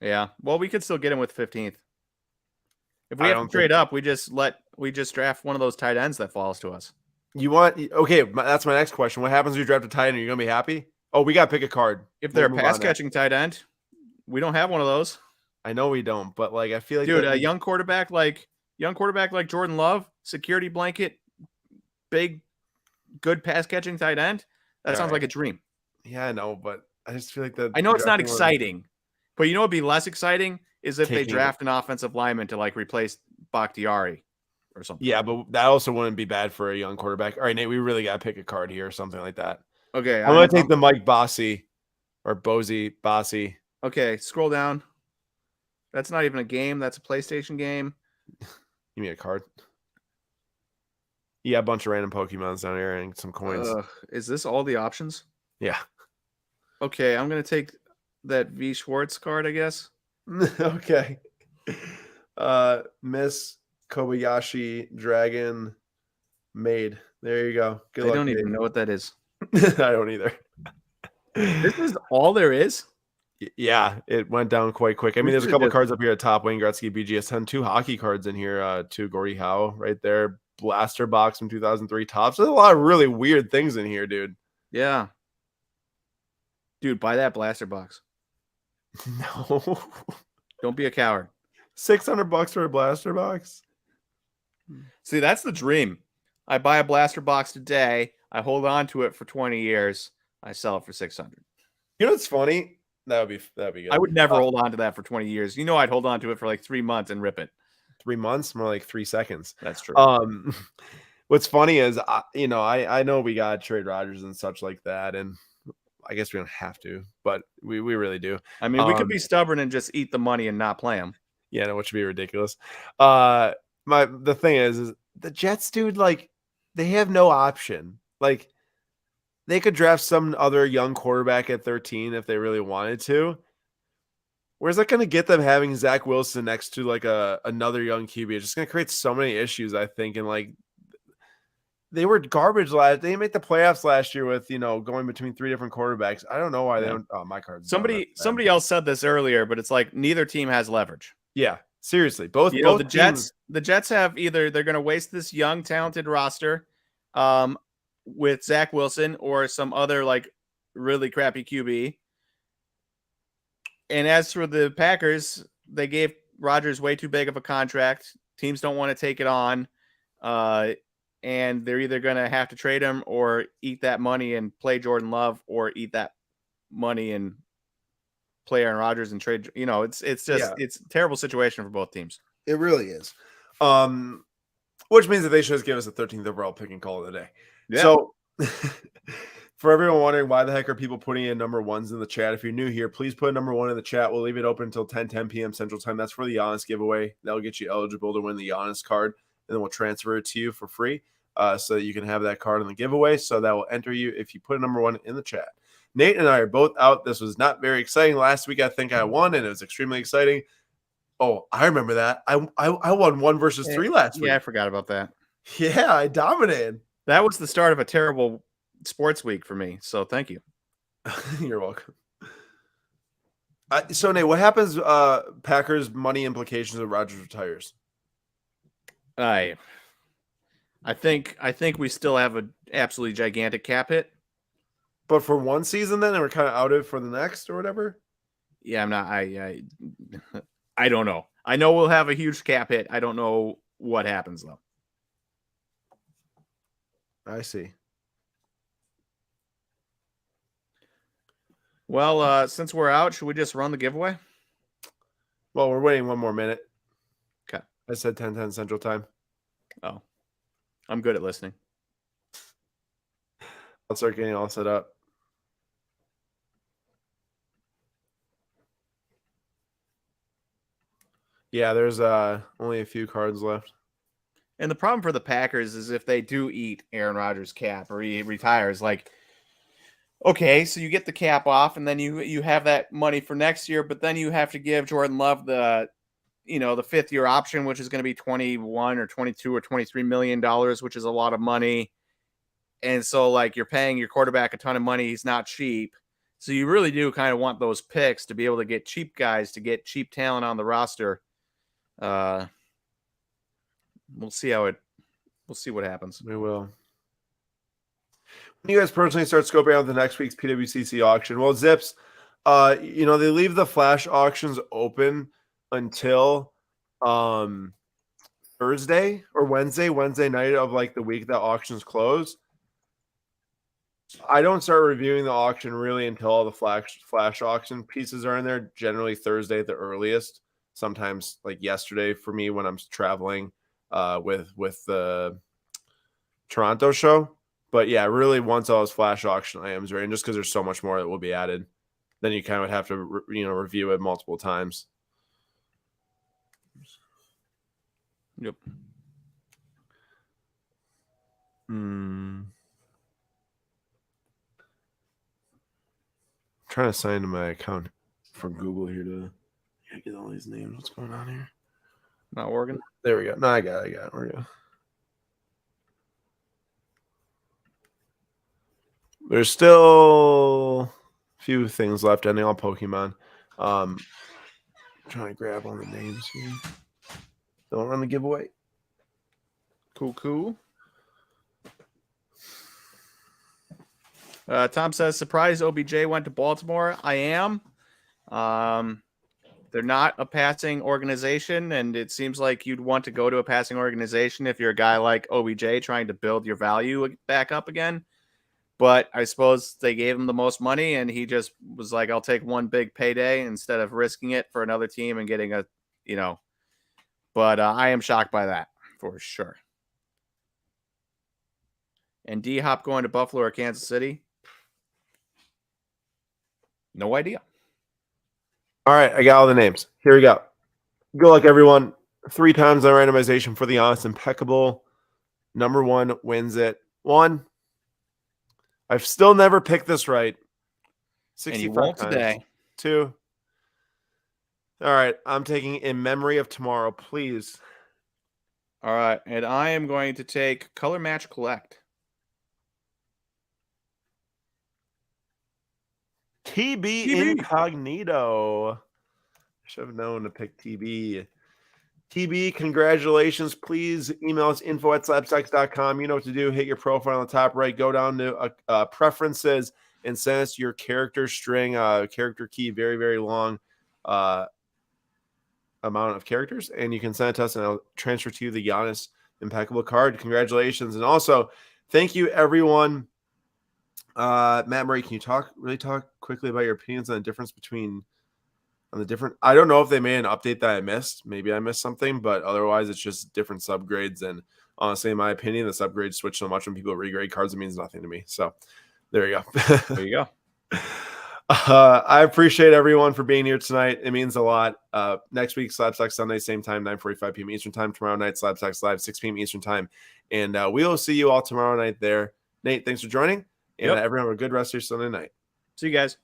Yeah. Well, we could still get him with 15th. If we have to trade up, we just draft one of those tight ends that falls to us. That's my next question. What happens if you draft a tight end? Are you gonna be happy? Oh, we got to pick a card. If they're a pass catching tight end, we don't have one of those. I know we don't, but like I feel like, dude, a young quarterback like Jordan Love, security blanket, big, good pass catching tight end. That sounds like a dream. Yeah, I know, but I just feel like I know it's not exciting, but you know what'd be less exciting is if they draft an offensive lineman to like replace Bakhtiari or something. Yeah, but that also wouldn't be bad for a young quarterback. All right, Nate, we really got to pick a card here or something like that. Okay. I'm going to take the Mike Bossy or Bossy. Okay, scroll down. That's not even a game. That's a PlayStation game. Give me a card. Yeah, a bunch of random Pokemons down here and some coins. Is this all the options? Yeah. Okay, I'm going to take that V. Schwartz card, I guess. Okay. Miss Kobayashi Dragon Maid. There you go. Good luck. I don't even know what that is. I don't either. This is all there is? Yeah, it went down quite quick. I mean, there's a couple cards up here at top. Wayne Gretzky, BGS 10, 2 hockey cards in here. 2 Gordie Howe right there. Blaster box from 2003 tops. There's a lot of really weird things in here, dude. Yeah. Dude, buy that blaster box. No. Don't be a coward. $600 for a blaster box? See, that's the dream. I buy a blaster box today. I hold on to it for 20 years. I sell it for $600. You know what's funny? That'd be good. I would never hold on to that for 20 years. You know, I'd hold on to it for like 3 months and rip it. 3 months, more like 3 seconds. That's true. What's funny is, I know we got trade Rodgers and such like that, and I guess we don't have to, but we really do. I mean, we could be stubborn and just eat the money and not play him. Yeah, no, which would be ridiculous. The thing is the Jets, dude, like, they have no option. Like, they could draft some other young quarterback at 13 if they really wanted to. Where's that going to get them having Zach Wilson next to like another young QB? It's just going to create so many issues, I think. And like they were garbage last. They made the playoffs last year with going between 3 different quarterbacks. I don't know why they don't. Oh, my card's done. Somebody else said this earlier, but it's like neither team has leverage. Yeah, seriously, both the teams. The Jets have either they're going to waste this young talented roster, with Zach Wilson or some other like really crappy QB. And as for the Packers, they gave Rodgers way too big of a contract. Teams don't want to take it on. And they're either going to have to trade him or eat that money and play Jordan Love, or eat that money and play Aaron Rodgers and trade. It's just it's a terrible situation for both teams. It really is. Which means that they should just give us a 13th overall pick and call it a day. Yeah. So for everyone wondering why the heck are people putting in number 1s in the chat, if you're new here, please put number 1 in the chat. We'll leave it open until 10 p.m. Central Time. That's for the Giannis giveaway. That'll get you eligible to win the Giannis card, and then we'll transfer it to you for free, so that you can have that card in the giveaway. So that will enter you if you put a number 1 in the chat. Nate and I are both out. This was not very exciting. Last week I think I won, and it was extremely exciting. Oh, I remember that. I won 1 versus 3 last week. Yeah, I forgot about that. Yeah, I dominated. That was the start of a terrible sports week for me. So thank you. You're welcome. So Nate, what happens? Packers money implications if Rodgers retires. I think we still have an absolutely gigantic cap hit. But for one season, then, and we're kind of out of it for the next or whatever. Yeah, I'm not. I don't know. I know we'll have a huge cap hit. I don't know what happens though. I see. Well, since we're out, should we just run the giveaway? Well, we're waiting 1 more minute. Okay. I said 10 Central Time. Oh, I'm good at listening. I'll start getting all set up. Yeah, there's only a few cards left. And the problem for the Packers is if they do eat Aaron Rodgers' cap or he retires, like, okay, so you get the cap off and then you have that money for next year, but then you have to give Jordan Love the 5th year option, which is going to be 21 or 22 or $23 million, which is a lot of money. And so like you're paying your quarterback a ton of money. He's not cheap. So you really do kind of want those picks to be able to get cheap guys, to get cheap talent on the roster. We'll see what happens. We will. When you guys personally start scoping out the next week's PWCC auction, well, Zips, they leave the flash auctions open until Thursday or Wednesday night of like the week that auctions close. I don't start reviewing the auction really until all the flash auction pieces are in there, generally Thursday at the earliest. Sometimes like yesterday for me when I'm traveling with the Toronto show. But yeah, really once all those flash auction items are in, just because there's so much more that will be added, then you kind of have to review it multiple times. Yep. Trying to sign into my account from Google here to get all these names. What's going on here? Not working. There we go. No, I got it. Where we go? There's still a few things left ending on Pokemon. I'm trying to grab all the names here. Don't run the giveaway. Cool. Tom says, surprised OBJ went to Baltimore. I am. They're not a passing organization, and it seems like you'd want to go to a passing organization if you're a guy like OBJ trying to build your value back up again. But I suppose they gave him the most money, and he just was like, I'll take one big payday instead of risking it for another team and getting But I am shocked by that for sure. And D-Hop going to Buffalo or Kansas City? No idea. All right, I got all the names. Here we go. Good luck, everyone. 3 times on randomization for the honest impeccable. Number 1 wins it. 1. I've still never picked this right. 65 and you won't times. today. 2. All right, I'm taking In Memory of Tomorrow, please. All right, and I am going to take Color Match Collect. TB TB. Incognito. Should have known to pick TB. TB, congratulations. Please email us info@slabstacks.com. You know what to do. Hit your profile on the top right. Go down to preferences and send us your character string, character key, very, very long amount of characters. And you can send it to us and I'll transfer to you the Giannis impeccable card. Congratulations. And also, thank you, everyone. Matt Murray, can you really talk quickly about your opinions on the difference between on the different? I don't know if they made an update that I missed. Maybe I missed something, but otherwise it's just different subgrades. And honestly, in my opinion, the subgrades switch so much when people regrade cards, it means nothing to me. So there you go. There you go. I appreciate everyone for being here tonight. It means a lot. Next week, Slabstock Sunday, same time, 9:45 p.m. Eastern time. Tomorrow night, Slabstocks Live, 6 p.m. Eastern time. And we will see you all tomorrow night there. Nate, thanks for joining. And everyone have a good rest of your Sunday night. See you guys.